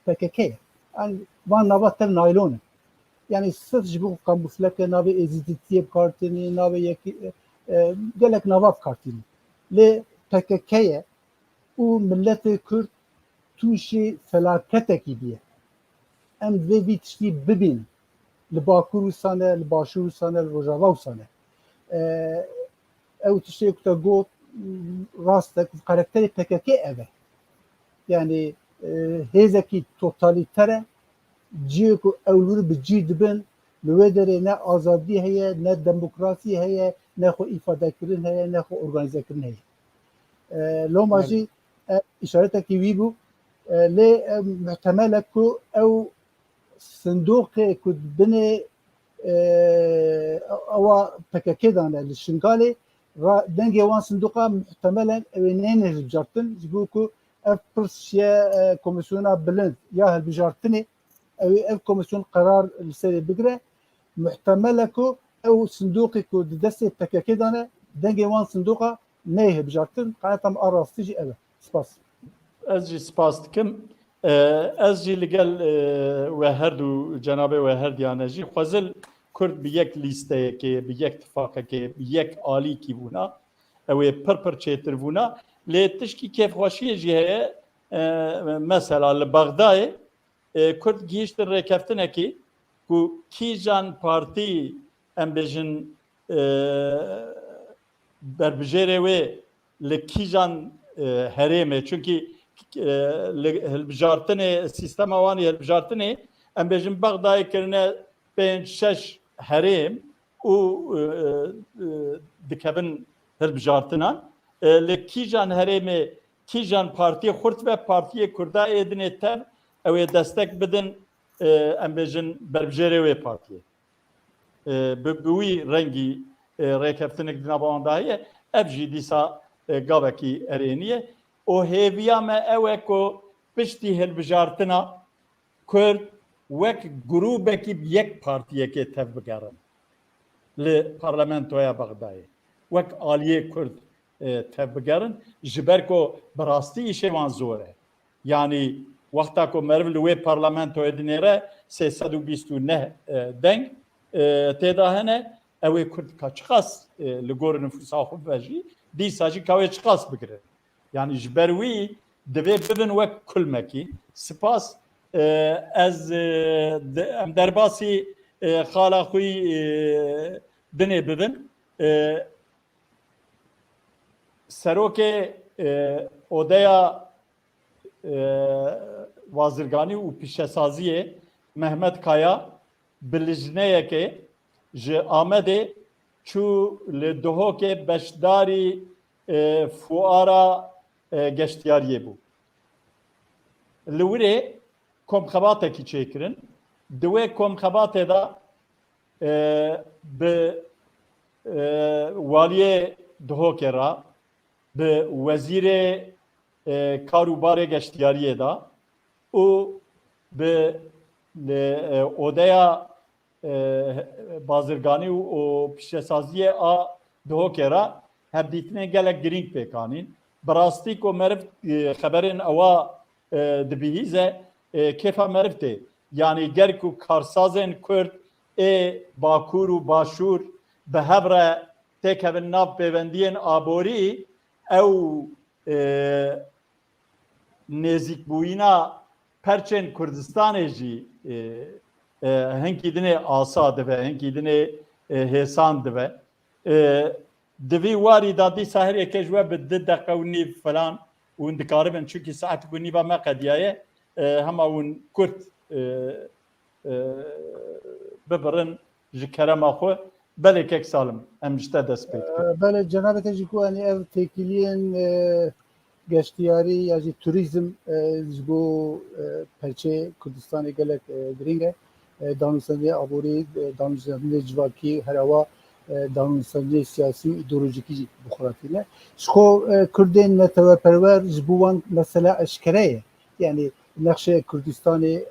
PKK ye. Yani van nava tev naylon e. Yani sırf ji bo kamufleke navê êzîdîtiyê kartînî, navê yekî gelek nava kartînî. Lê PKK ye û milletê Kurd tûşê felaketekî diye. Em divê vî tiştî bibînin. Li Bakur wisa ne, li Başûr wisa ne, li Rojava wisa ne. Ew tiştê ku te got rast e karakterê PKK ev e. Yani hêzekî totalîter e ciyê ku ewlûrî bi cî dibin li wê derê ne azadî heye, ne demokrasî heye, ne xwe îfadekirin heye, ne xwe organîzekirin heye. Loma jî îşaretekî wî bû lê muhtemel e ku ew sindoqê ku binê ewa PKK dane li Şingalê dengê wan sindoqa muhtemelen ew ê neyne hilbijartin ji bo ku ev pirsiye komisyona bilind ya hilbijartinê ev komisyon karar li serê bigire muhtemel e ku ew sindoqê ku di destê PKK dane dengê wan sindoqa neyê hilbijartin qenetam a rastî jî ev e. Spas. Ez jî spas dikim. Ez jî li gel we her du cenabê we her diyane jî xwezil Kurd bi yek lîsteyekê, bi yek tifakekê, bi yek alîkî bûna ew ê pir çêtir bûna. Lê tişkî kêfxweşiyê jî heye mesela li Bexdayê Kurd gihîştin rêkeftinekê ku kîjan partî em bêjin berbijêrê wê li kîjan herêmê çünkü hilbijartinê sîstema wanî hilbijartinê em bêjin Bexdayê kirine 5-6 herêm û dikevin hilbijartinan li kîjan herêmê kîjan partiyê Xurt ve Partiyê Kurda êdinê tev ew ê destek bidin em bêjin berbijêrê wê partiyê. Bi wî rengî rêkeftinek di nava wan de heye ev jî dîsa gavekî erêniye. O hêviya me ew e ku piştî hilbijartina Kurd wek grûbekî yek partiyekê tev bigerin li parlamentoya Bexdayê. Wek aliyê Kurd tev bigerin ji ber ku bi rastî îşê wan zor e. Yani wexta ku meriv li wê parlamentoyê dinêre 329 deng têda hene ew ê Kurd ka çiqas li gor nüfusa xwe ve jî dîsa jî ka wê çiqas bigire. Yani ji ber wî divê bibin wek kulmekî. Spas ez em derbasî xala xwe dinê bibin. Serokê odeya wazirganî û pîşesaziyê Mehmet Kaya bi lijneyekê ji Amedê çû li Duhokê beşdarî fuara geştiyariyê bû. Li wirê komxebatekî çêkirin. Di wê komxebatê da bi waliyê Duhokê ra bi wezîrê kar û barê geştiyariyê da û bi odeya bazirganî û pîşesaziyê a Duhokê ra hevdîtinê gelek girîng pêkanîn. Bi rastî ku meriv xeberên ewa dibihîze kêfa merivtê yani gerk û karsazên Kurd ê Bakur û Başûr bi hev re têkevin nav pêwendiyên aborî ew nêzîkbûyîna perçên Kurdistanê jî hinkî dinê asa dibe, hinkî dinê hêsan dibe. Divî warî da dîsa herî ji we bi 2 deqe û nîv falan û dikaribin çünkü saet û nîva me qediyaye hema hûn Kurd bibirin ji kerema xwe belêkek salim em ji te dest pê dikin. Belê cenabê jî ku ev têkiliyên geştiyarî ya jî turizm ji bo perçê Kurdistanê gelek giring e. Danûstandiya aborî, danûstandiya civakî herawa danûstandiya siyasî û îdeolojikî jî bixweretîne. Ji xwe Kurdên neteweperwer ji bo wan mesela eşkere ye. Yani nexşe Kurdistanê,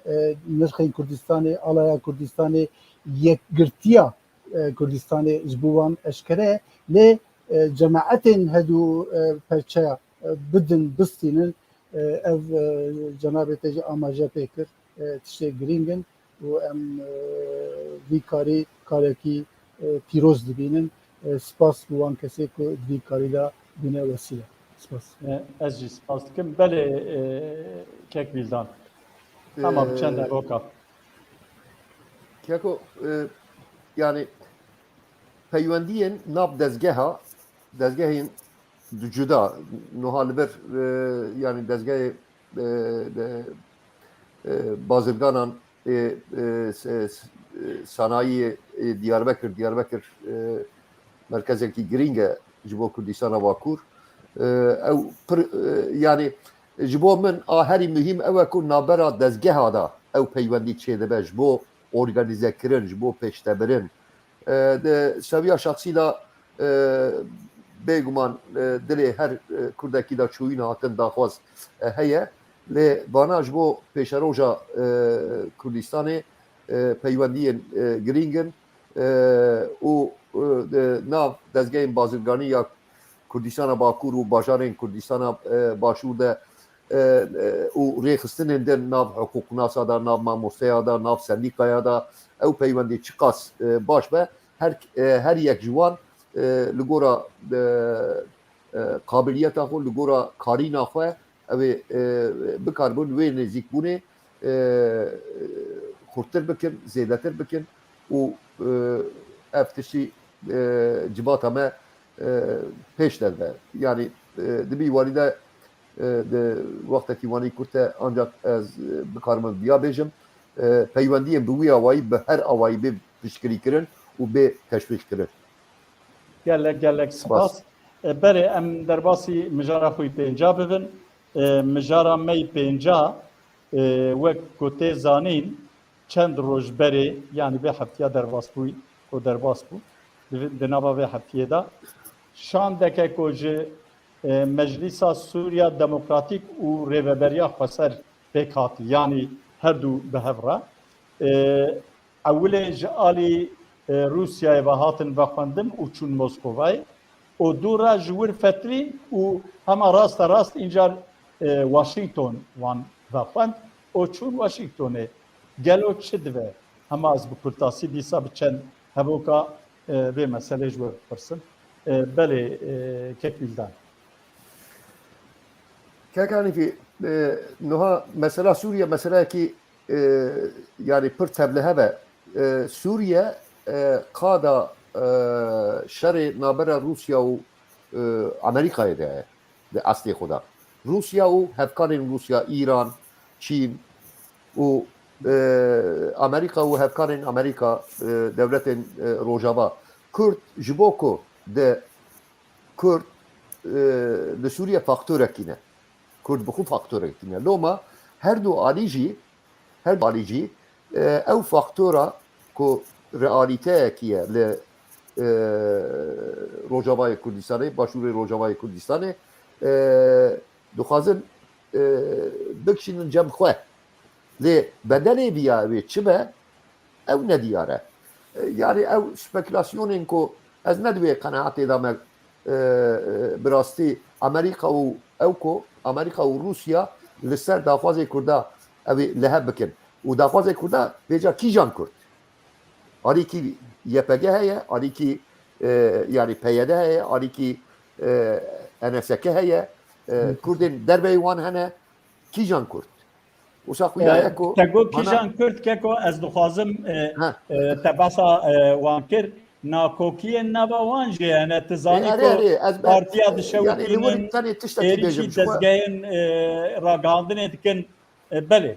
nirxên Kurdistanê, alaya Kurdistanê, yekgirtiya Kurdistanê ji bo wan eşkere ye. Lê cemaetên hedû perçeya bidin bistînin ev cenabê te jî amaje pê kir tiştê giring in û em vî karî karekî pîroz dibînin. Spas bi wan kesê ku vî karî da bîne wesîle. Spas. Ez jî spas dikim. Belê kek bîldan. Ama çend evoka. Keko yani peywendiyên nav dezgehên cuda niha li ber yani dezgehê bazirganan sanayî Diyarbekir merkezekî giring e ji bo Kurdistana Bakur ew yani ji bo min a herî muhîm ew e ku navbera dezgeha da ew peywendî çêdibe ji bo organizekirin ji bo pêştebirin di seviya şexsî da bêguman dilê her Kurdekî da çûyîna hatin daxwaz heye lê bana ji bo pêşeroja Kurdistanê peywendiyên giring in û nav dezgehên bazirganî ya Kurdistana Bakur û bajarên Kurdistana Başûr de û rêxistinên din nav hiqûqnasa da, nav mamosteya da, nav sendîkaya da ew peywendê çi qas baş be her yek ji wan li gora qabiliyeta xwe li gora karîna xwe ew ê bikarbin wê nêzîkbûnê xurttir bikin, zêdetir bikin û ev tiştî cibata me pêş derve. Yani dibî warî de di wextekî wanî Kurd e ancak ez bikarim biya bêjim peywendiyên bi wî awayî bi her awayî bê piştgirîkirin û bê teşvîq kirin. Gelek spas. Berê em derbasî mijara xwe pênca bibin. Mijara me pênca wek ku tê zanîn çend roj berê yani vê heftiya derbas bû ku derbas bû di nava vê heftiyê da şandeke ku ji Meclisa Sûriya Demokratîk û Rêveberiya Xweser pêk hatî yani her du bi hev re ewilê ji alî Rusyayê ve hatin vexwendin û çûn Moskovayê û du re ji wir fetrîn û hema rasta rast încar Washington wan vexwend û çûn Washingtonê gelo çi dibe hema ez bi kurtasî dîsa bi çend hevoka vê meselê ji we bipirsin belê kek bîldan. Kekanî niha mesela Suriye meselekî yani pir tevlî hebe Suriye qada şerê nabera Rusya û Amerîkayê de ye di eslê xwe da. Rusya û hevkarên Rusya, İran, Çîn û Amerika û hevkarên Amerika devletên Rojava Kurd ji bo ku de Kurd li Suriye faktorekî ne. Kurd bi xwe faktorekî ne. Loma her du alî jî ew faktora ku realîteyekî ye li Rojavayê Kurdistanê, Başûrê Rojavayê Kurdistanê dixwazin bikişînin cem xwe. Lê bedelê viya wê çi be ew nediyar e. Yani ew spekülasyonên ku ez ne divê qenaetê da me bi rastî Amerîka û ew ku Amerîka û Rusya لسر دافازê Kurda ew ê lihev bikin û dafazê Kurda bêca kîjan Kurd alîkî YPG heye alîkî yani PYD heye alîkî NSK heye Kurdên derveyê wan hene kîjan Kurd wisa xuya ye ku te got kîjan Kurd keko ez dixwazim te besa wan kir nakokiyên nava wan jî hene tu zanî ku partiya dişewitînin êrişî dezgehên ragihandinê dikin belê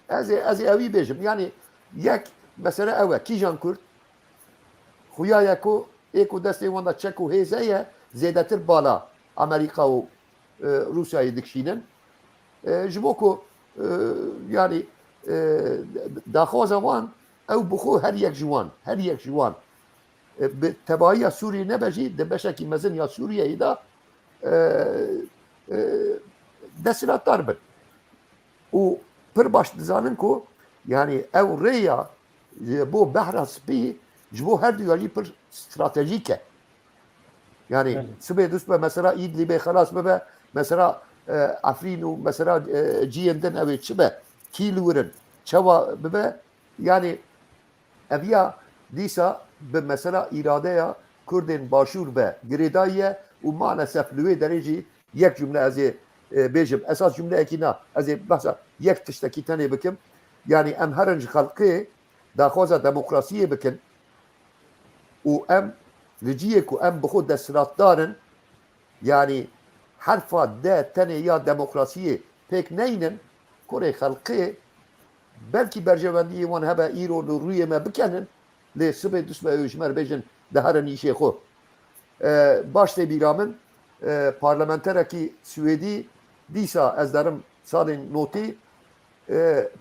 ez ê evî bêjim yani yek mesele ew e kîjan Kurd xuya ye ku ê ku destê wan da çek û hêz heye zêdetir bala Amerîka û Rusyayê dikişînin ji bo ku yani daxwaza wan ew bixwe her yek ji wan bi tebahiya Sûriyê nebe jî di beşekî mezin ya Sûriyeyê da desthilatdar bin û pir baş dizanin ku yani ew rêya bo behra spî ji bo her duya jî pir stratejîk e yani sibê dust be mesela İdlibê xelas bibe mesela Efrîn û mesela ciyên din ew ê çi be kî li wirin çawa bibe yani eviya dîsa bi mesela îradeya Kurdên başûr be girêdayî û maalesef li wê derê jî yek cümle ez ê bêjim esas cümleyekî na ez ê behsa yek tiştekî tenê bikim yani em herin ji xelkê daxwaza demokrasiyê bikin û em li ciyê ku em bixwe desthilatdarin yani herfa de tenê ya demokrasiyê pêk neynin kurê xelkê belkî berjewendiyê wan hebe îro li rûyê me bikenin lê sibê dust be ew ji me re bêjin di herin îşê xwe baş tê bîra min parlamenterekî Swêdî dîsa ez derim salên notî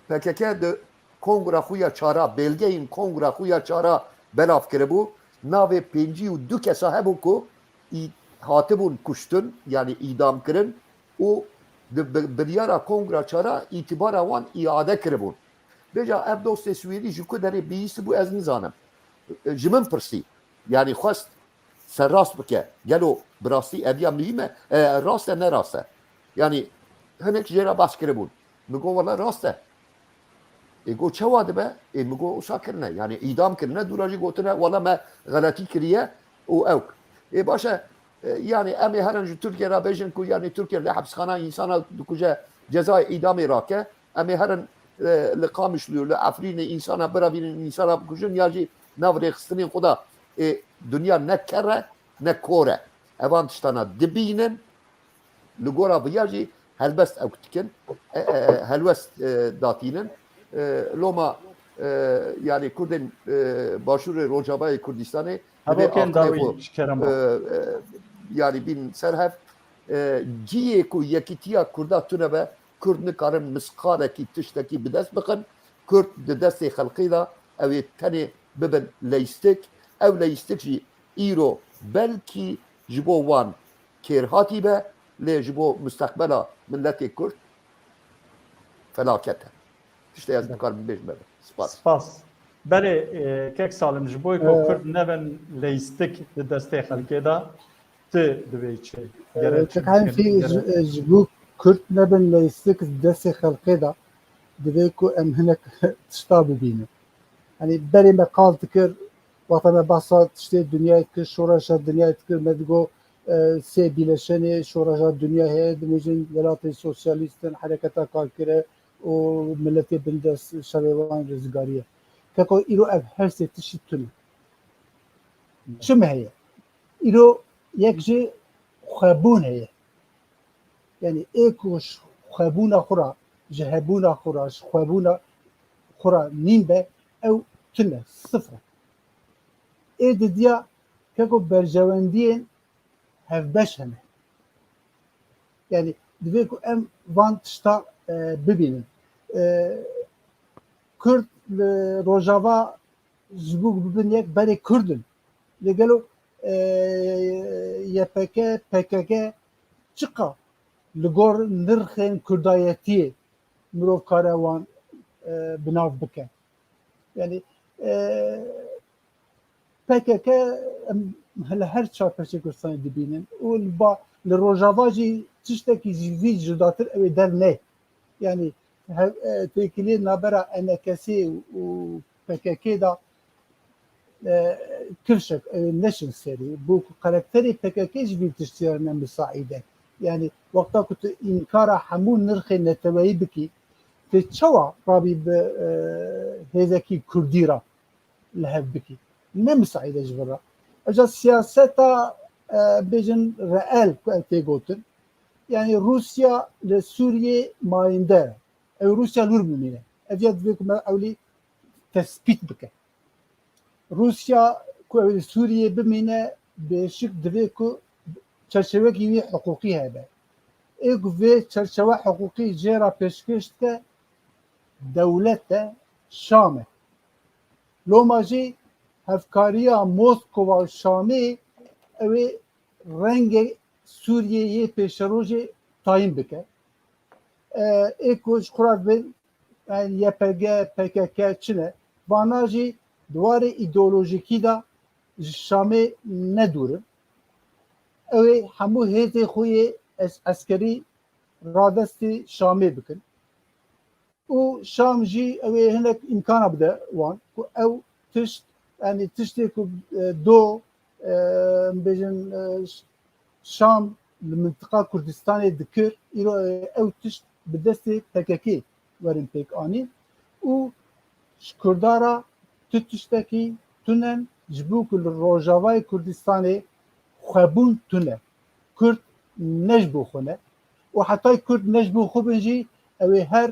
PKK di kongra xwe ya çara belgeyên kongra xwe ya çara belav kiribû navê pêncî û du kesa hebû ku hatibûn kuştin yani îdam kirin û di biryara kongra çara îtibara wan îade kiribûn bêja ev dostê Swêdî ji ku derê bihîstibû ez nizanim ji min pirsî yani xwest serrast bike gelo bi rastî eviya mühîm e rast e ne rast e yani hinek jê re bas kiribûn min got wela rast e got çawa dibe min got wisa kirine yani îdam kirine dûra jî gotine wela me xeletî kiriye û ew baş e yani em ê herin ji Tirkiye re bêjin ku yani Tirkiye li hepsxana insana dikuje cezayê îdamê rake em ê herin li Qamişlû li Efrînê insana biravînin insana bikujin ya jî nav rêxistinên xwe da dunya ne kere ne kore evan tiştana dibînin li gora viya jî helbest ew dikin helwest datînin loma yani Kurdên başûrê Rojavayê Kurdistanê yani bin serhev ciyê ku yekîtiya Kurda tune be Kurd nikarin misqarekî tiştekî bi dest bikin Kurd di destê xelkî da ew ê tenê bibin leyistik ew leyistik jî îro belkî ji bo wan kêrhatî be lê ji bo müstekbela milletê Kurd felaket e tiştê ez dikarim bêjim me spas belê kek salim ji bo ku Kurd nebin leyistik di destê xelkê da ti divê çi ji bo Kurd nebin leyistik di destê xelkê da divê ku em hinek tişta bibînin hani berê me qal dikir wata me behsa tiştê dünyayê dikir şoreşa dünyayê dikir me digo sê bîleşenê şoreşa dünya heye dimêjin welatê sosyalîstin hereketa karkire û milletê bin dest şerê wan rizgariye keko îro ev her sê tişî tune çi me heye îro yek jî xwebûn heye yani ê ku xwebûna xwe ra ji hebûna xwe ra ji xwebûna xwe ra nîn be ew tune sıfır ê didiya keko berjewendiyên hevbeş hene yani divê ku em van tişta bibînin Kurd li Rojava ji bo bibin yek berê Kurdin li gelo YPG PKK çiqa li gor nirxên Kurdayetiyê mirov kare wan binav bike yani PKK li her çarpêçê Kurdistanê dibînin û li Rojava jî tiştekî jî vî cidatir ew ê dernê yani tekili nabera enekesi u PKK da kırşık neşin seri bu karakteri PKK bir tiştirine müsaade yani vakta kutu inkara hamun nırxı neteveyi biki te çava rabi be hezeki Kurdira lehev biki ne müsaade jibra aca siyaseta bejin reel te gotin yani Rusya ile Suriye mayinde Rusya lürbümine eviyat ve kuma avli tespit bike Rusya ku Suriye bimine beşik dibe ku çerçeve gibi hukuki hebe. Ek ve çerçeve hukuki cera peşkeşte devlette Şam'e. Lomacı hevkariya Moskova Şam'e ve rengi Suriye'ye peşeroje tayin bike. Ek uç kurat ve YPG, PKK çine. Banajı duvarı ideolojiki da Şam'e ne durur? Evet, hamu heze xuye askeri radesti Şam'e bikin. O Şam jî evet hinek imkana bide wan ku ev tişt yani tiştê ku do bejin Şam li mintika Kurdistanê dikir îro ew tişt bi destê PKK werin pêk anî û ji Kurdara tu tiştekî tune ji bo ku li Rojavayê Kurdistanê xwebûn tune Kurd ne ji bo xwe ne û hetay Kurd ne ji bo xwe bin jî ew ê her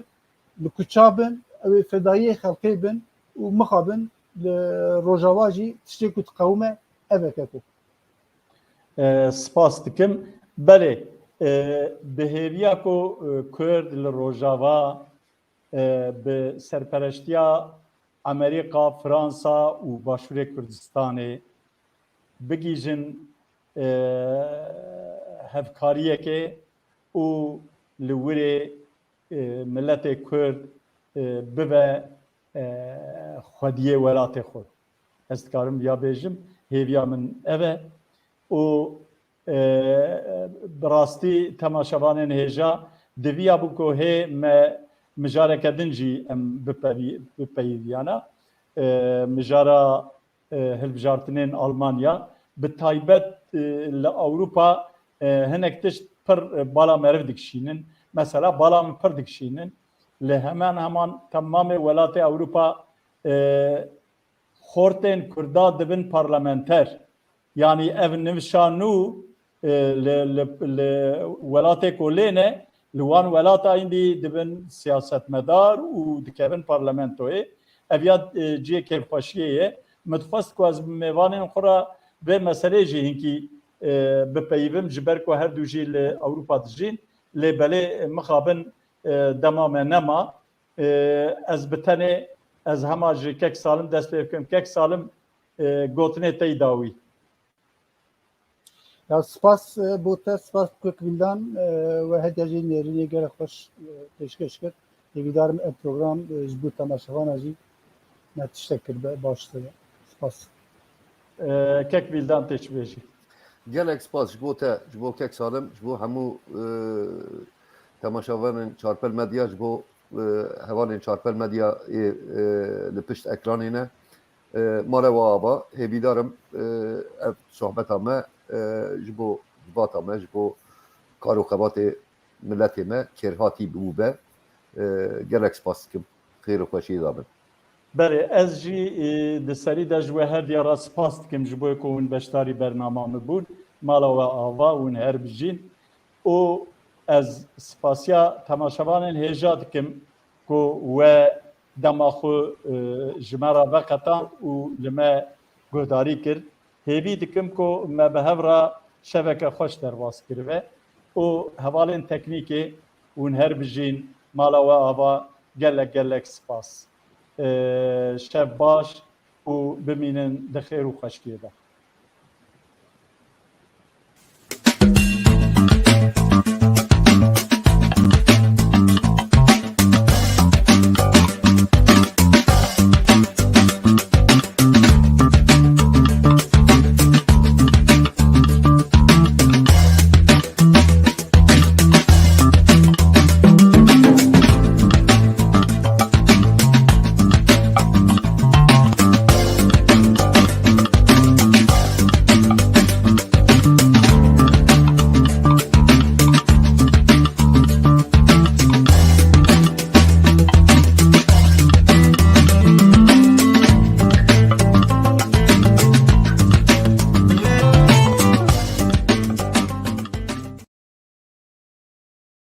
li kuça bin ew ê fedayiyê xelkê bin û mixabin li Rojava jî tiştê ku diqewime ev eke ku spas dikim belê bihêviya ku Kurd li Rojava bi serpereştiya Amerîka, Fransa û Başûrê Kurdistanê bigîjin hevkariyekê û li wirê milletê Kurd bibe xwediyê welatê xwe. Ez dikarim ya bêjim hêviya min ev e û bi rastî temaşevanên hêja diviya bû ku hê me mijareke din jî em bipeyiviyana mijara hilbijartinên Almanya bi taybet li Ewropa hinek tişt pir bala meriv dikişînin mesela bala min pir dikişînin li heman tamamê welatê Ewropa xortên Kurda dibin parlamenter yani ev nivşan nû li welatê ku lêne li wan welata yîndî dibin siyasetmedar û dikevin parlamentoyê ev ya ciyekê xweşiyê ye mitxwest ku ez bi mêvanên xwe re vê meselê jî hinkî bipeyivim ji ber ku her du jî li Ewropa dijîn lê belê mixabin dema me nema ez bi tenê ez hema ji kek salim dest pê bikim kek salim gotinê te dawî ya spas bu te spas Kürtvildan ve hediye jî nêrînê gelek xweş pêşkêş kir hêvîdarim ev program ji bo temaşevana jî me tiştek kir baştir spas kek vildan tê çi bêjî gelek spas ji bo te ji bo kek salim ji bo hemû temaşevanên çarpel medya ji bo hevalên çarpel medya li pişt ekranê ne mare we ava hêvîdarim ev sohbeta me ji bo civata me ji bo karûxebatê milletê me kêrhatî bûbe gelek spas dikim xêr û xweşiyê dabin. Belê ez jî di serî de ji we her diyara spas dikim ji bo ku hûn beşdarî bernama min bûn mala we ava hûn her bijîn û ez spasiya temaşevanên hêja dikim ku we dema xwe ji me re veqetan û li me guhdarî kir hêvî dikim ku me bi hev re şeveke xweş derbas kiribe û hevalên teknîkê hûn her bijîn mala we ava gelek gelek spas şev baş û bimînin di xêr û xweşkiyê de